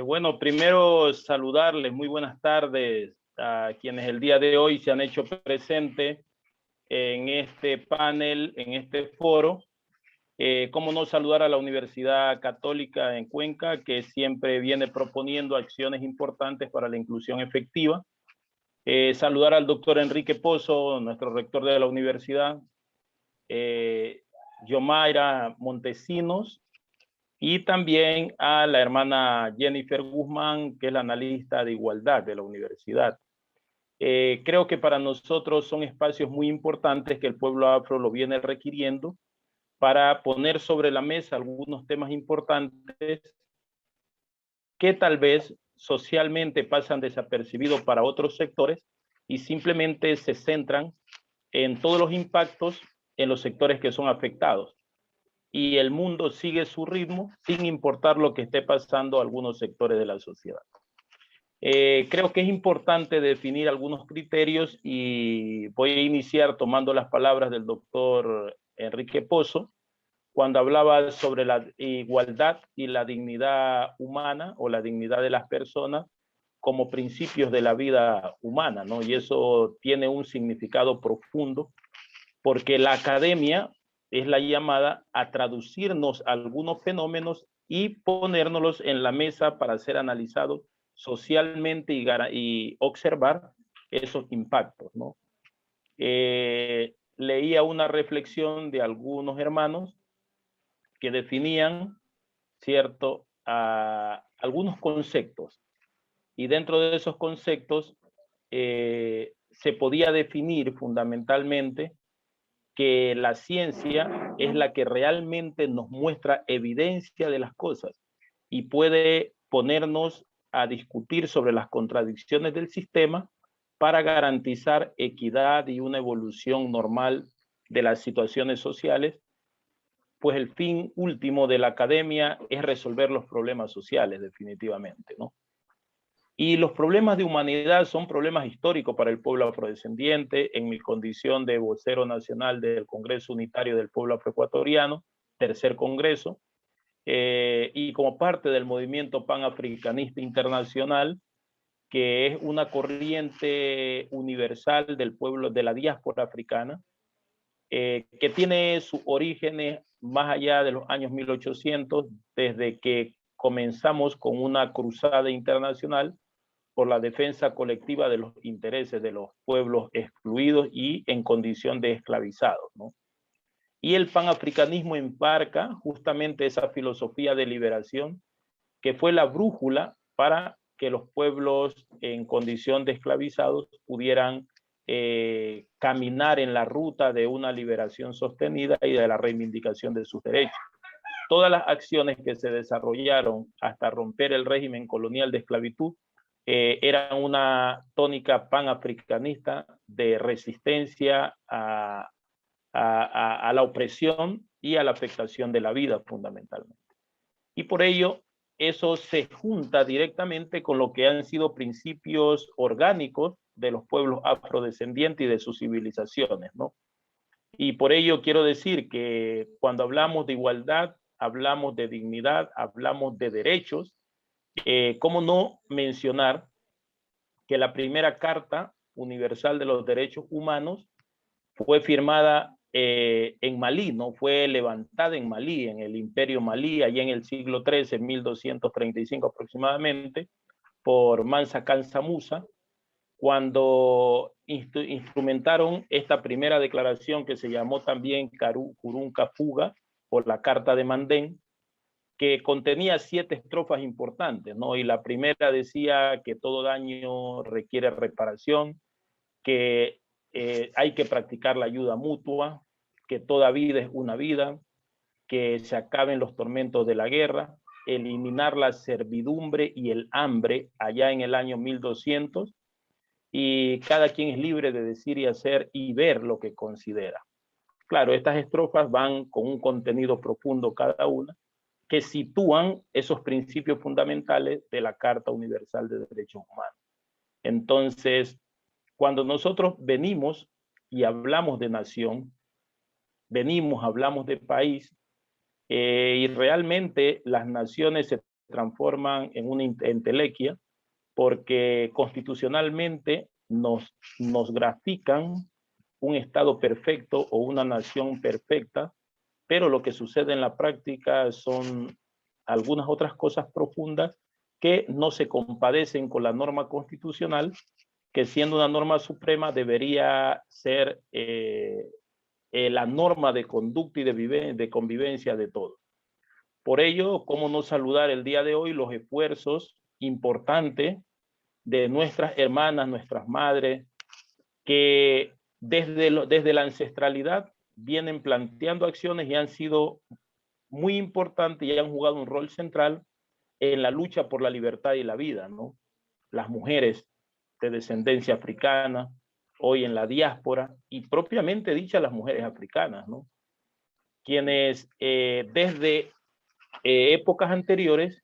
Bueno, primero saludarles, muy buenas tardes a quienes el día de hoy se han hecho presentes en este panel, en este foro. Cómo no saludar a la Universidad Católica en Cuenca, que siempre viene proponiendo acciones importantes para la inclusión efectiva. Saludar al doctor Enrique Pozo, nuestro rector de la universidad, Yomaira Montesinos, y también a la hermana Jennifer Guzmán, que es la analista de igualdad de la universidad. Creo que para nosotros son espacios muy importantes que el pueblo afro lo viene requiriendo para poner sobre la mesa algunos temas importantes que tal vez socialmente pasan desapercibidos para otros sectores y simplemente se centran en todos los impactos en los sectores que son afectados. Y el mundo sigue su ritmo sin importar lo que esté pasando a algunos sectores de la sociedad. Creo que es importante definir algunos criterios y voy a iniciar tomando las palabras del doctor Enrique Pozo, cuando hablaba sobre la igualdad y la dignidad humana o la dignidad de las personas como principios de la vida humana, ¿no? Y eso tiene un significado profundo porque la academia es la llamada a traducirnos algunos fenómenos y ponérnoslos en la mesa para ser analizados socialmente y observar esos impactos, ¿no? Leía una reflexión de algunos hermanos que definían, ¿cierto?, algunos conceptos. Y dentro de esos conceptos se podía definir fundamentalmente que la ciencia es la que realmente nos muestra evidencia de las cosas y puede ponernos a discutir sobre las contradicciones del sistema para garantizar equidad y una evolución normal de las situaciones sociales, pues el fin último de la academia es resolver los problemas sociales, definitivamente, ¿no? Y los problemas de humanidad son problemas históricos para el pueblo afrodescendiente. En mi condición de vocero nacional del Congreso Unitario del Pueblo Afroecuatoriano, tercer congreso, y como parte del movimiento panafricanista internacional, que es una corriente universal del pueblo, de la diáspora africana, que tiene sus orígenes más allá de los años 1800, desde que comenzamos con una cruzada internacional por la defensa colectiva de los intereses de los pueblos excluidos y en condición de esclavizados, ¿no? Y el panafricanismo embarca justamente esa filosofía de liberación que fue la brújula para que los pueblos en condición de esclavizados pudieran caminar en la ruta de una liberación sostenida y de la reivindicación de sus derechos. Todas las acciones que se desarrollaron hasta romper el régimen colonial de esclavitud eran una tónica panafricanista de resistencia a la opresión y a la afectación de la vida fundamentalmente. Y por ello, eso se junta directamente con lo que han sido principios orgánicos de los pueblos afrodescendientes y de sus civilizaciones, ¿no? Y por ello quiero decir que cuando hablamos de igualdad, hablamos de dignidad, hablamos de derechos. ¿Cómo no mencionar que la primera Carta Universal de los Derechos Humanos fue firmada en Malí, ¿no? Fue levantada en Malí, en el Imperio Malí, allá en el siglo XIII, 1235 aproximadamente, por Mansa Kansa Musa, cuando instrumentaron esta primera declaración que se llamó también Kurunka Fuga, por la Carta de Mandén, que contenía 7 estrofas importantes, ¿no? Y la primera decía que todo daño requiere reparación, que hay que practicar la ayuda mutua, que toda vida es una vida, que se acaben los tormentos de la guerra, eliminar la servidumbre y el hambre allá en el año 1200, y cada quien es libre de decir y hacer y ver lo que considera. Claro, estas estrofas van con un contenido profundo cada una, que sitúan esos principios fundamentales de la Carta Universal de Derechos Humanos. Entonces, cuando nosotros venimos y hablamos de nación, hablamos de país, y realmente las naciones se transforman en una entelequia porque constitucionalmente nos grafican un estado perfecto o una nación perfecta, pero lo que sucede en la práctica son algunas otras cosas profundas que no se compadecen con la norma constitucional, que siendo una norma suprema debería ser la norma de conducta y de convivencia de todos. Por ello, cómo no saludar el día de hoy los esfuerzos importantes de nuestras hermanas, nuestras madres, que desde la ancestralidad vienen planteando acciones y han sido muy importantes y han jugado un rol central en la lucha por la libertad y la vida, ¿no? Las mujeres de descendencia africana, hoy en la diáspora, y propiamente dicha las mujeres africanas, ¿no? Quienes desde épocas anteriores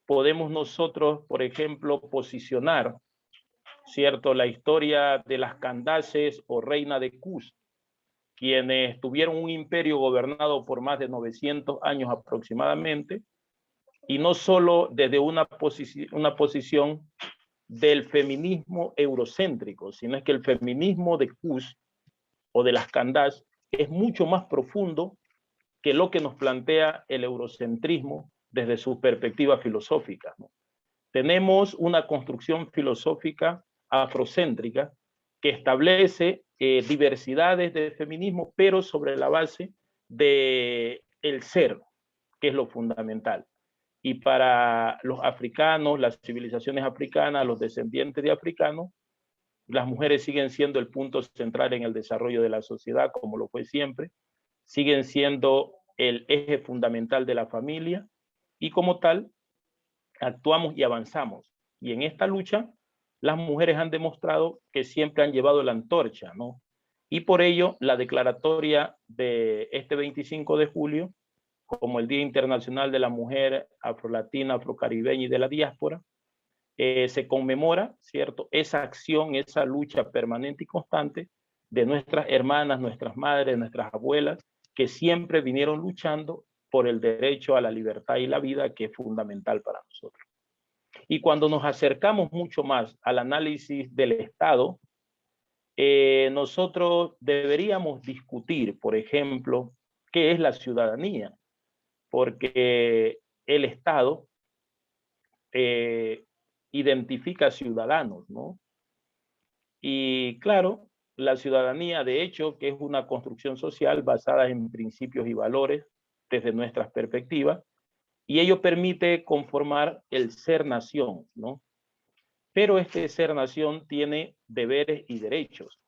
podemos nosotros, por ejemplo, posicionar, ¿cierto?, la historia de las Candaces o Reina de Cus, quienes tuvieron un imperio gobernado por más de 900 años aproximadamente, y no solo desde una posición del feminismo eurocéntrico, sino es que el feminismo de Cus o de las Candás es mucho más profundo que lo que nos plantea el eurocentrismo desde su perspectiva filosófica, ¿no? Tenemos una construcción filosófica afrocéntrica que establece diversidades de feminismo, pero sobre la base del ser, que es lo fundamental. Y para los africanos, las civilizaciones africanas, los descendientes de africanos, las mujeres siguen siendo el punto central en el desarrollo de la sociedad, como lo fue siempre, siguen siendo el eje fundamental de la familia, y como tal, actuamos y avanzamos. Y en esta lucha, las mujeres han demostrado que siempre han llevado la antorcha, ¿no? Y por ello, la declaratoria de este 25 de julio, como el Día Internacional de la Mujer Afrolatina, Afrocaribeña y de la Diáspora, se conmemora, ¿cierto?, esa acción, esa lucha permanente y constante de nuestras hermanas, nuestras madres, nuestras abuelas, que siempre vinieron luchando por el derecho a la libertad y la vida, que es fundamental para nosotros. Y cuando nos acercamos mucho más al análisis del Estado, nosotros deberíamos discutir, por ejemplo, qué es la ciudadanía, porque el Estado identifica ciudadanos, ¿no? Y claro, la ciudadanía, de hecho, que es una construcción social basada en principios y valores desde nuestras perspectivas, y ello permite conformar el ser nación, ¿no? Pero este ser nación tiene deberes y derechos.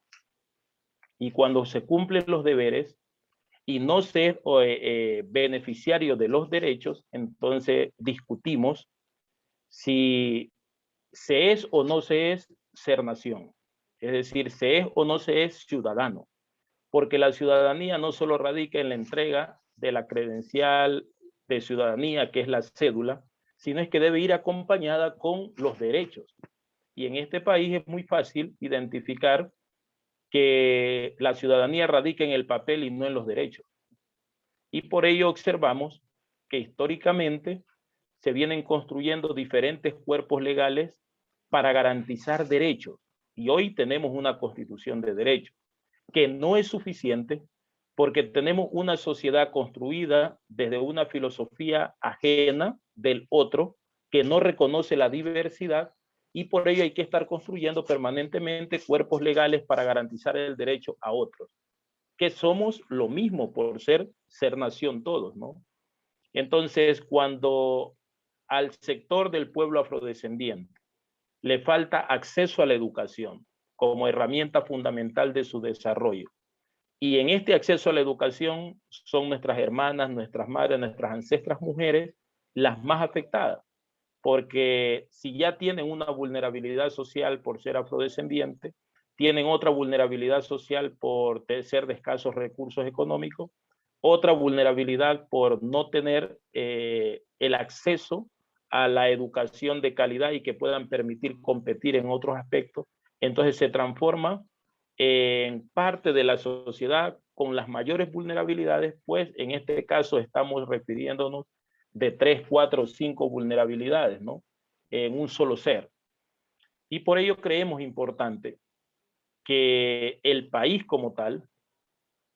Y cuando se cumplen los deberes y no se beneficiario de los derechos, entonces discutimos si se es o no se es ser nación. Es decir, se es o no se es ciudadano. Porque la ciudadanía no solo radica en la entrega de la credencial de ciudadanía, que es la cédula, sino es que debe ir acompañada con los derechos. Y en este país es muy fácil identificar que la ciudadanía radica en el papel y no en los derechos. Y por ello observamos que históricamente se vienen construyendo diferentes cuerpos legales para garantizar derechos. Y hoy tenemos una constitución de derechos, que no es suficiente porque tenemos una sociedad construida desde una filosofía ajena del otro, que no reconoce la diversidad, y por ello hay que estar construyendo permanentemente cuerpos legales para garantizar el derecho a otros, que somos lo mismo por ser nación todos, ¿no? Entonces, cuando al sector del pueblo afrodescendiente le falta acceso a la educación como herramienta fundamental de su desarrollo, y en este acceso a la educación son nuestras hermanas, nuestras madres, nuestras ancestras mujeres las más afectadas, porque si ya tienen una vulnerabilidad social por ser afrodescendiente, tienen otra vulnerabilidad social por ser de escasos recursos económicos, otra vulnerabilidad por no tener el acceso a la educación de calidad y que puedan permitir competir en otros aspectos. Entonces se transforma en parte de la sociedad con las mayores vulnerabilidades, pues en este caso estamos refiriéndonos de 3, 4, 5 vulnerabilidades, ¿no?, en un solo ser. Y por ello creemos importante que el país como tal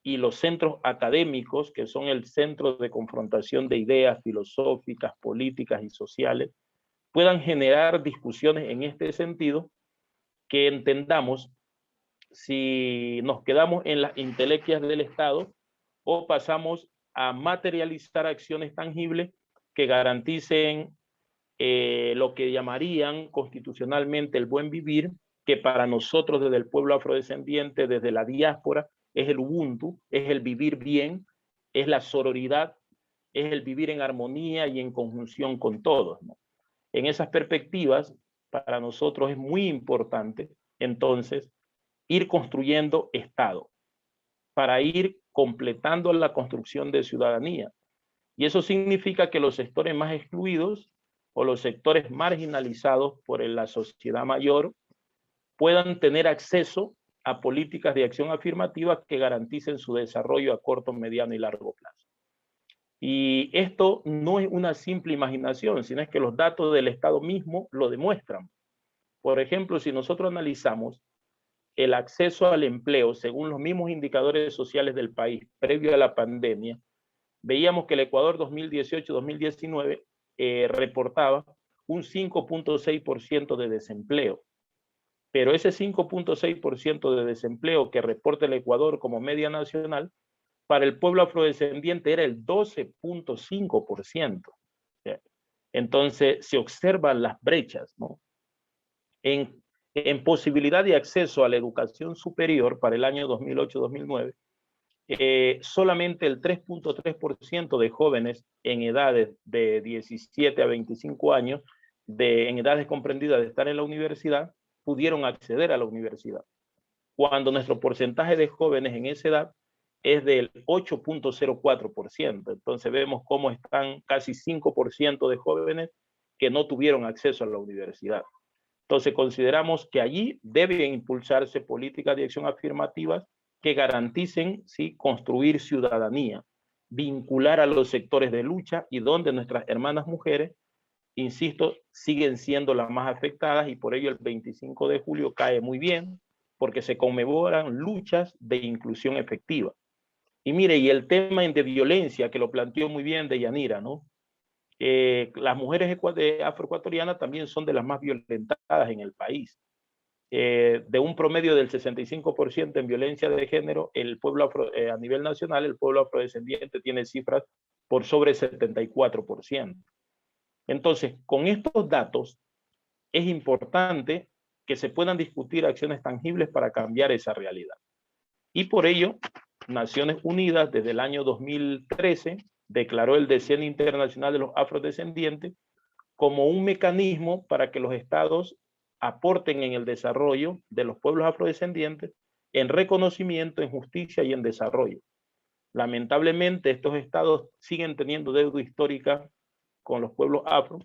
y los centros académicos, que son el centro de confrontación de ideas filosóficas, políticas y sociales, puedan generar discusiones en este sentido, que entendamos si nos quedamos en las intelequias del Estado o pasamos a materializar acciones tangibles que garanticen lo que llamarían constitucionalmente el buen vivir, que para nosotros desde el pueblo afrodescendiente, desde la diáspora, es el Ubuntu, es el vivir bien, es la sororidad, es el vivir en armonía y en conjunción con todos, ¿no? En esas perspectivas, para nosotros es muy importante, entonces, ir construyendo Estado, para ir completando la construcción de ciudadanía. Y eso significa que los sectores más excluidos o los sectores marginalizados por la sociedad mayor puedan tener acceso a políticas de acción afirmativa que garanticen su desarrollo a corto, mediano y largo plazo. Y esto no es una simple imaginación, sino es que los datos del Estado mismo lo demuestran. Por ejemplo, si nosotros analizamos el acceso al empleo según los mismos indicadores sociales del país previo a la pandemia, veíamos que el Ecuador 2018-2019 reportaba un 5.6% de desempleo. Pero ese 5.6% de desempleo que reporta el Ecuador como media nacional, para el pueblo afrodescendiente era el 12.5%. Entonces se observan las brechas, ¿no? En posibilidad de acceso a la educación superior para el año 2008-2009, solamente el 3.3% de jóvenes en edades de 17 a 25 años, en edades comprendidas de estar en la universidad, pudieron acceder a la universidad, cuando nuestro porcentaje de jóvenes en esa edad es del 8.04%. Entonces vemos cómo están casi 5% de jóvenes que no tuvieron acceso a la universidad. Entonces consideramos que allí deben impulsarse políticas de acción afirmativas que garanticen, ¿sí?, construir ciudadanía, vincular a los sectores de lucha y donde nuestras hermanas mujeres, insisto, siguen siendo las más afectadas, y por ello el 25 de julio cae muy bien, porque se conmemoran luchas de inclusión efectiva. Y mire, y el tema de violencia, que lo planteó muy bien Deyanira, ¿no? Las mujeres afroecuatorianas también son de las más violentadas en el país. De un promedio del 65% en violencia de género, el pueblo a nivel nacional, el pueblo afrodescendiente tiene cifras por sobre 74%. Entonces, con estos datos, es importante que se puedan discutir acciones tangibles para cambiar esa realidad. Y por ello, Naciones Unidas, desde el año 2013, declaró el Decenio Internacional de los Afrodescendientes como un mecanismo para que los estados aporten en el desarrollo de los pueblos afrodescendientes en reconocimiento, en justicia y en desarrollo. Lamentablemente, estos estados siguen teniendo deuda histórica con los pueblos afro.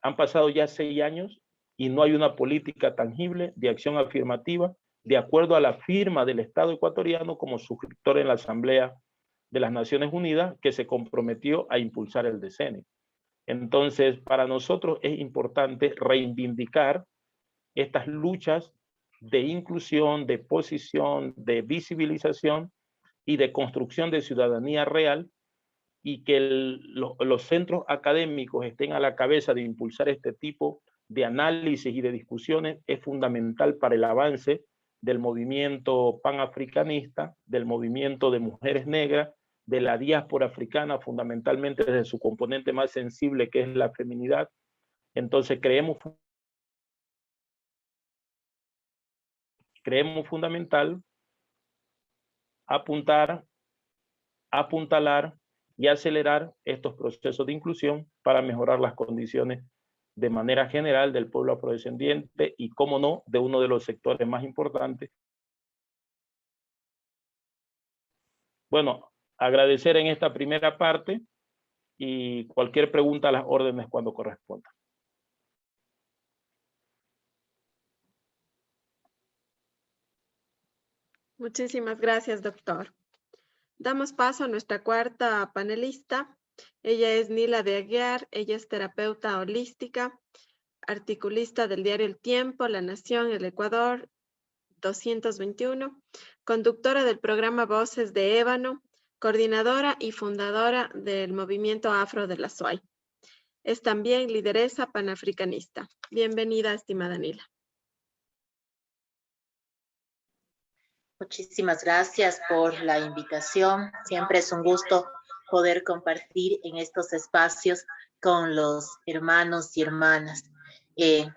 Han pasado ya 6 años y no hay una política tangible de acción afirmativa de acuerdo a la firma del Estado ecuatoriano como suscriptor en la Asamblea de las Naciones Unidas, que se comprometió a impulsar el decenio. Entonces, para nosotros es importante reivindicar estas luchas de inclusión, de posición, de visibilización y de construcción de ciudadanía real, y que los centros académicos estén a la cabeza de impulsar este tipo de análisis y de discusiones es fundamental para el avance del movimiento panafricanista, del movimiento de mujeres negras, de la diáspora africana, fundamentalmente desde su componente más sensible, que es la feminidad. Entonces creemos fundamental apuntalar y acelerar estos procesos de inclusión para mejorar las condiciones de manera general del pueblo afrodescendiente y, cómo no, de uno de los sectores más importantes. Bueno, agradecer en esta primera parte y cualquier pregunta a las órdenes cuando corresponda. Muchísimas gracias, doctor. Damos paso a nuestra cuarta panelista. Ella es Nila de Aguiar. Ella es terapeuta holística, articulista del diario El Tiempo, La Nación, El Ecuador 221, conductora del programa Voces de Ébano, coordinadora y fundadora del movimiento afro de la SOAI. Es también lideresa panafricanista. Bienvenida, estimada Nila. Muchísimas gracias por la invitación. Siempre es un gusto poder compartir en estos espacios con los hermanos y hermanas.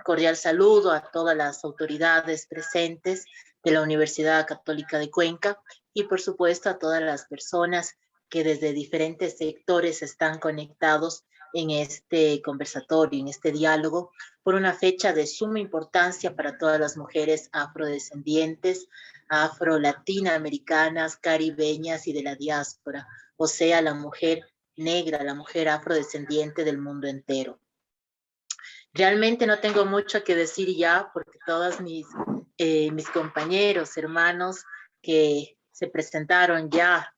Cordial saludo a todas las autoridades presentes de la Universidad Católica de Cuenca y por supuesto a todas las personas que desde diferentes sectores están conectados en este conversatorio, en este diálogo, por una fecha de suma importancia para todas las mujeres afrodescendientes, afro-latinoamericanas, caribeñas y de la diáspora, o sea, la mujer negra, la mujer afrodescendiente del mundo entero. Realmente no tengo mucho que decir ya, porque todos mis compañeros, hermanos que se presentaron ya,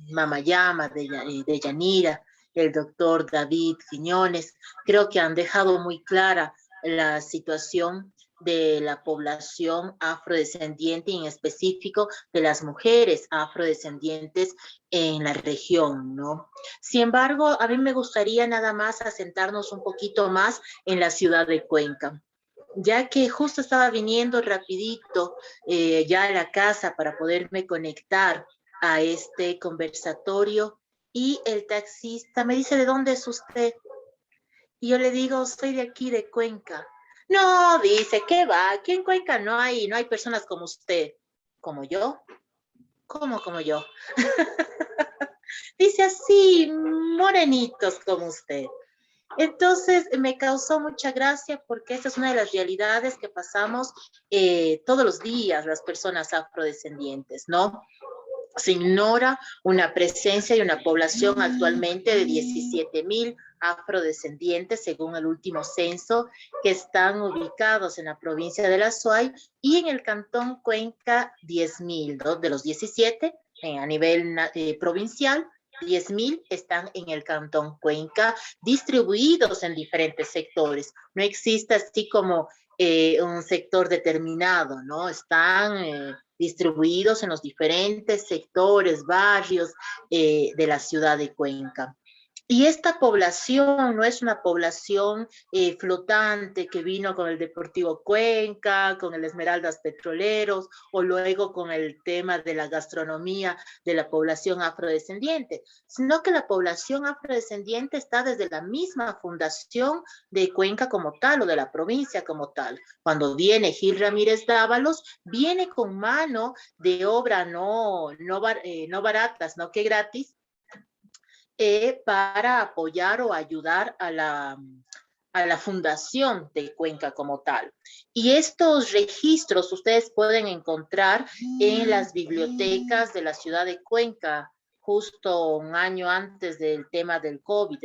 Mamayama, de Yanira, el doctor David Quiñones, creo que han dejado muy clara la situación de la población afrodescendiente y en específico de las mujeres afrodescendientes en la región, ¿no? Sin embargo, a mí me gustaría nada más asentarnos un poquito más en la ciudad de Cuenca, ya que justo estaba viniendo rapidito ya a la casa para poderme conectar a este conversatorio y el taxista me dice, ¿de dónde es usted? Y yo le digo, soy de aquí, de Cuenca. No, dice, ¿qué va? Aquí en Cuenca no hay personas como usted. ¿Como yo? ¿Cómo como yo? Dice así, morenitos como usted. Entonces me causó mucha gracia porque esta es una de las realidades que pasamos todos los días las personas afrodescendientes, ¿no? Se ignora una presencia y una población actualmente de 17,000 afrodescendientes según el último censo que están ubicados en la provincia de La Suay y en el cantón Cuenca 10,000, ¿no? De los 17 a nivel provincial, 10,000 están en el cantón Cuenca distribuidos en diferentes sectores. No existe así como un sector determinado, ¿no? Están distribuidos en los diferentes sectores, barrios de la ciudad de Cuenca. Y esta población no es una población flotante que vino con el Deportivo Cuenca, con el Esmeraldas Petroleros o luego con el tema de la gastronomía de la población afrodescendiente, sino que la población afrodescendiente está desde la misma fundación de Cuenca como tal o de la provincia como tal. Cuando viene Gil Ramírez Dávalos, viene con mano de obra no baratas, no que gratis, para apoyar o ayudar a la fundación de Cuenca como tal. Y estos registros ustedes pueden encontrar en las bibliotecas de la ciudad de Cuenca. Justo un año antes del tema del COVID,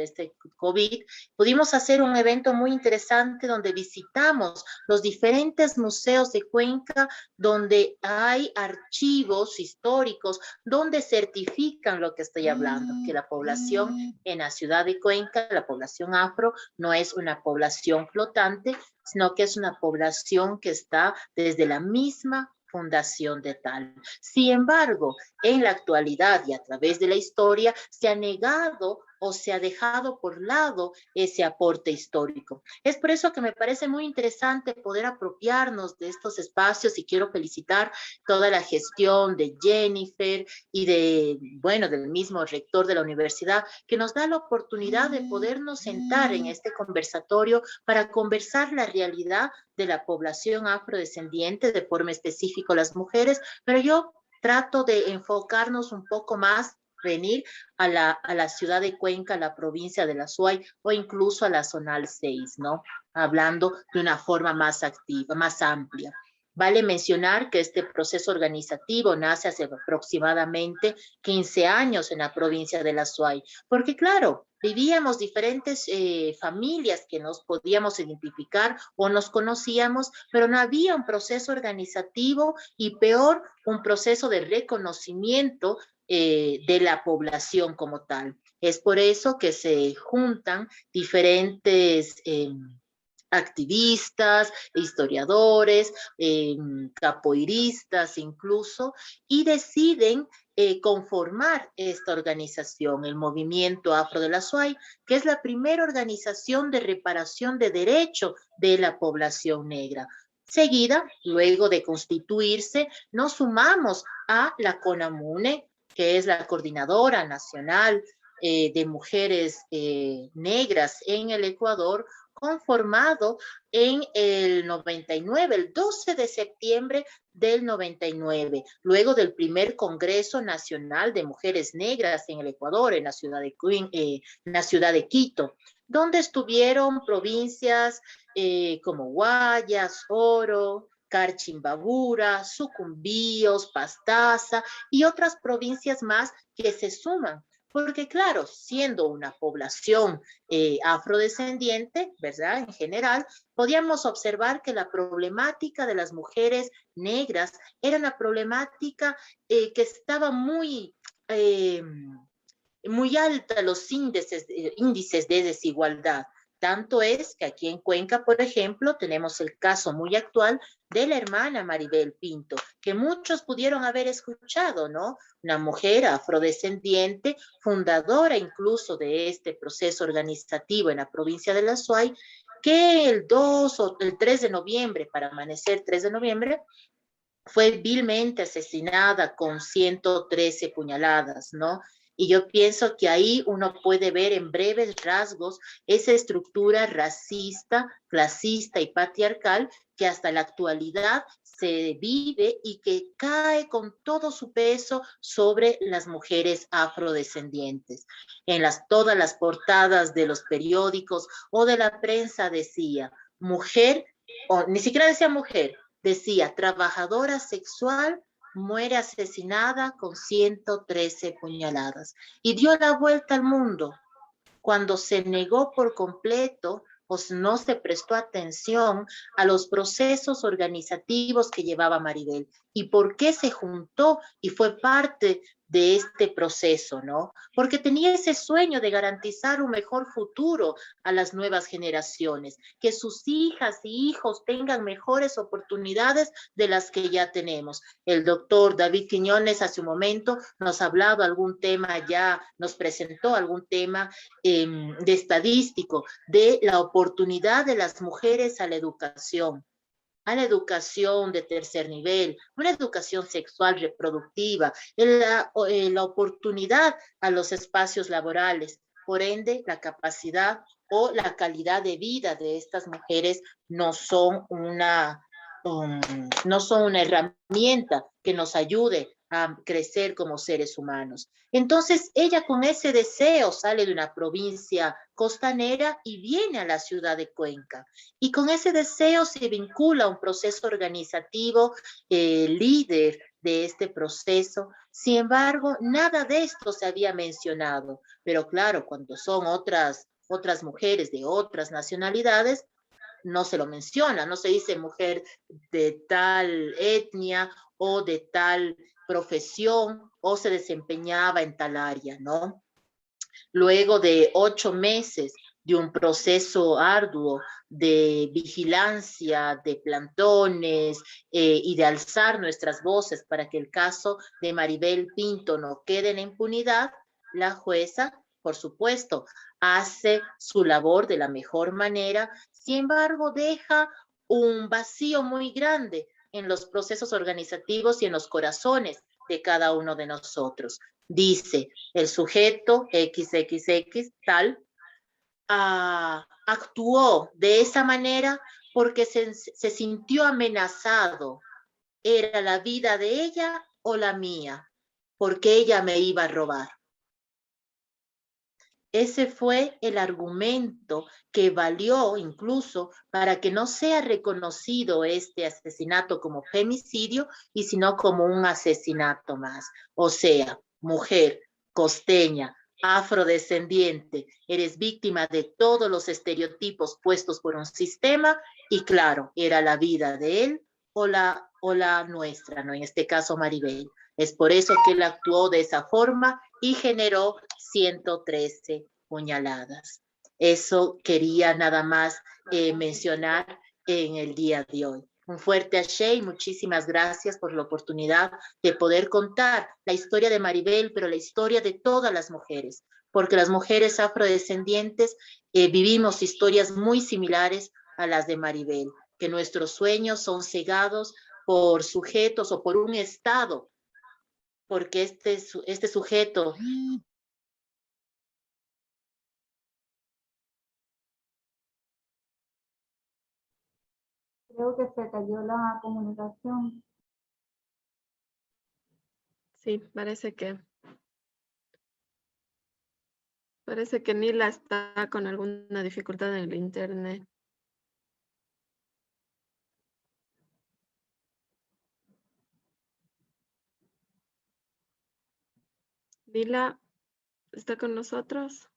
pudimos hacer un evento muy interesante donde visitamos los diferentes museos de Cuenca, donde hay archivos históricos, donde certifican lo que estoy hablando, que la población en la ciudad de Cuenca, la población afro, no es una población flotante, sino que es una población que está desde la misma fundación de tal. Sin embargo, en la actualidad y a través de la historia se ha negado o se ha dejado por lado ese aporte histórico. Es por eso que me parece muy interesante poder apropiarnos de estos espacios y quiero felicitar toda la gestión de Jennifer y del mismo rector de la universidad que nos da la oportunidad de podernos sentar en este conversatorio para conversar la realidad de la población afrodescendiente, de forma específica las mujeres, pero yo trato de enfocarnos un poco más, venir a la ciudad de Cuenca, a la provincia de La Suay o incluso a la Zonal 6, ¿no? Hablando de una forma más activa, más amplia. Vale mencionar que este proceso organizativo nace hace aproximadamente 15 años en la provincia de La Suay, porque claro, vivíamos diferentes familias que nos podíamos identificar o nos conocíamos, pero no había un proceso organizativo y peor, un proceso de reconocimiento de la población como tal. Es por eso que se juntan diferentes activistas, historiadores, capoeiristas incluso, y deciden conformar esta organización, el Movimiento Afro de La Suay, que es la primera organización de reparación de derechos de la población negra. Seguida, luego de constituirse, nos sumamos a la CONAMUNE, que es la Coordinadora Nacional de mujeres negras en el Ecuador, conformado en el 99, el 12 de septiembre del 99, luego del primer Congreso Nacional de Mujeres Negras en el Ecuador, en la ciudad de Quito, donde estuvieron provincias como Guayas, Oro, Carchimbabura, Sucumbíos, Pastaza y otras provincias más que se suman. Porque claro, siendo una población afrodescendiente, ¿verdad? En general, podíamos observar que la problemática de las mujeres negras era una problemática que estaba muy alta los índices de desigualdad. Tanto es que aquí en Cuenca, por ejemplo, tenemos el caso muy actual de la hermana Maribel Pinto, que muchos pudieron haber escuchado, ¿no? Una mujer afrodescendiente, fundadora incluso de este proceso organizativo en la provincia de La Suay, que el 2 o el 3 de noviembre, para amanecer 3 de noviembre, fue vilmente asesinada con 113 puñaladas, ¿no? Y yo pienso que ahí uno puede ver en breves rasgos esa estructura racista, clasista y patriarcal que hasta la actualidad se vive y que cae con todo su peso sobre las mujeres afrodescendientes. En todas las portadas de los periódicos o de la prensa decía, mujer, o ni siquiera decía mujer, decía, trabajadora sexual muere asesinada con 113 puñaladas. Y dio la vuelta al mundo cuando se negó por completo o no se prestó atención a los procesos organizativos que llevaba Maribel y por qué se juntó y fue parte de este proceso, ¿no? Porque tenía ese sueño de garantizar un mejor futuro a las nuevas generaciones, que sus hijas y hijos tengan mejores oportunidades de las que ya tenemos. El doctor David Quiñones hace un momento nos ha hablado algún tema ya, nos presentó algún tema de estadístico de la oportunidad de las mujeres a la educación de tercer nivel, una educación sexual reproductiva, la oportunidad a los espacios laborales. Por ende, la capacidad o la calidad de vida de estas mujeres no son una herramienta que nos ayude a crecer como seres humanos. Entonces, ella con ese deseo sale de una provincia costanera y viene a la ciudad de Cuenca. Y con ese deseo se vincula a un proceso organizativo líder de este proceso. Sin embargo, nada de esto se había mencionado. Pero claro, cuando son otras mujeres de otras nacionalidades, no se lo menciona, no se dice mujer de tal etnia o de tal profesión o se desempeñaba en tal área, ¿no? Luego de 8 meses de un proceso arduo de vigilancia, de plantones y de alzar nuestras voces para que el caso de Maribel Pinto no quede en impunidad, la jueza, por supuesto, hace su labor de la mejor manera, sin embargo, deja un vacío muy grande en los procesos organizativos y en los corazones de cada uno de nosotros. Dice, el sujeto XXX tal actuó de esa manera porque se sintió amenazado. Era la vida de ella o la mía, porque ella me iba a robar. Ese fue el argumento que valió incluso para que no sea reconocido este asesinato como femicidio y sino como un asesinato más. O sea, mujer, costeña, afrodescendiente, eres víctima de todos los estereotipos puestos por un sistema y claro, era la vida de él o la nuestra, ¿no? En este caso Maribel. Es por eso que él actuó de esa forma y generó 113 puñaladas. Eso quería nada más mencionar en el día de hoy. Un fuerte ashe y muchísimas gracias por la oportunidad de poder contar la historia de Maribel, pero la historia de todas las mujeres, porque las mujeres afrodescendientes vivimos historias muy similares a las de Maribel, que nuestros sueños son cegados por sujetos o por un Estado, porque este sujeto Creo que se cayó la comunicación. Sí, parece que Nila está con alguna dificultad en el internet. Nila, ¿está con nosotros?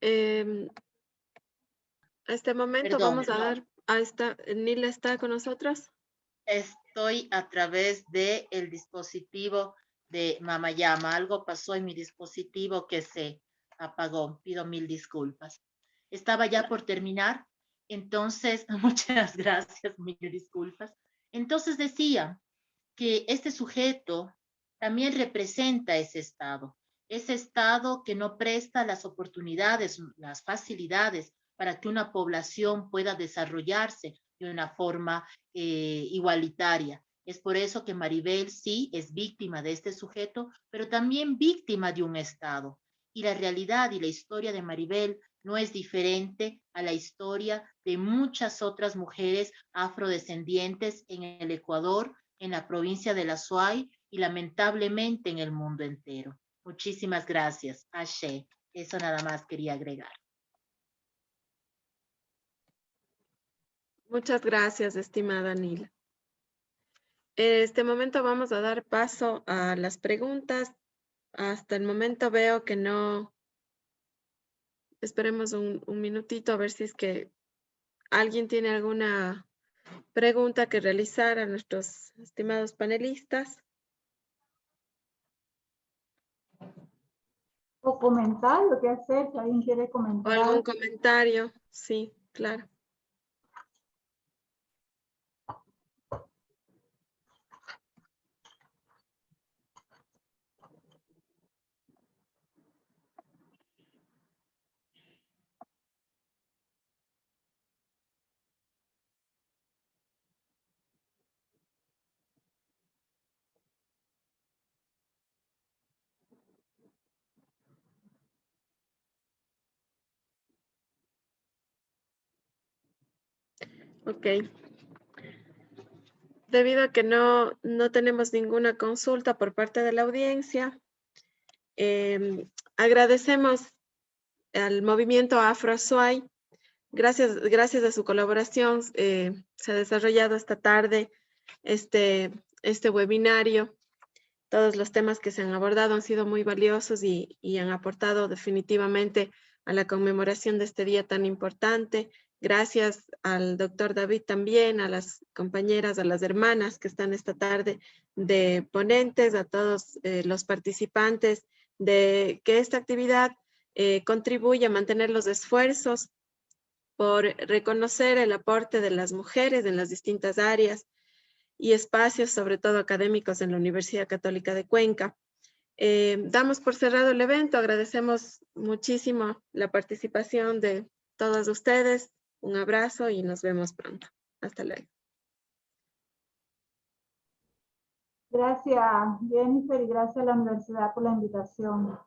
A este momento Perdón, vamos a dar, Nila está con nosotros. estoy a través de el dispositivo de Mamayama. Algo pasó en mi dispositivo que se apagó. Pido mil disculpas. Estaba ya por terminar. Entonces, muchas gracias, mil disculpas. Entonces decía que este sujeto también representa ese estado que no presta las oportunidades, las facilidades para que una población pueda desarrollarse de una forma igualitaria. Es por eso que Maribel sí es víctima de este sujeto, pero también víctima de un Estado. Y la realidad y la historia de Maribel no es diferente a la historia de muchas otras mujeres afrodescendientes en el Ecuador, en la provincia de La Suay y lamentablemente en el mundo entero. Muchísimas gracias, Ashe. Eso nada más quería agregar. Muchas gracias, estimada Nila. En este momento vamos a dar paso a las preguntas. Hasta el momento veo que no. Esperemos un minutito a ver si es que alguien tiene alguna pregunta que realizar a nuestros estimados panelistas. O comentar lo que hacer, si alguien quiere O comentar. algún comentario. Sí, claro. Ok. Debido a que no tenemos ninguna consulta por parte de la audiencia, agradecemos al movimiento Afro Suay. Gracias a su colaboración se ha desarrollado esta tarde este webinario. Todos los temas que se han abordado han sido muy valiosos y han aportado definitivamente a la conmemoración de este día tan importante. Gracias al doctor David también, a las compañeras, a las hermanas que están esta tarde de ponentes, a todos los participantes, de que esta actividad contribuya a mantener los esfuerzos por reconocer el aporte de las mujeres en las distintas áreas y espacios, sobre todo académicos, en la Universidad Católica de Cuenca. Damos por cerrado el evento, agradecemos muchísimo la participación de todos ustedes. Un abrazo y nos vemos pronto. Hasta luego. Gracias, Jennifer, y gracias a la universidad por la invitación.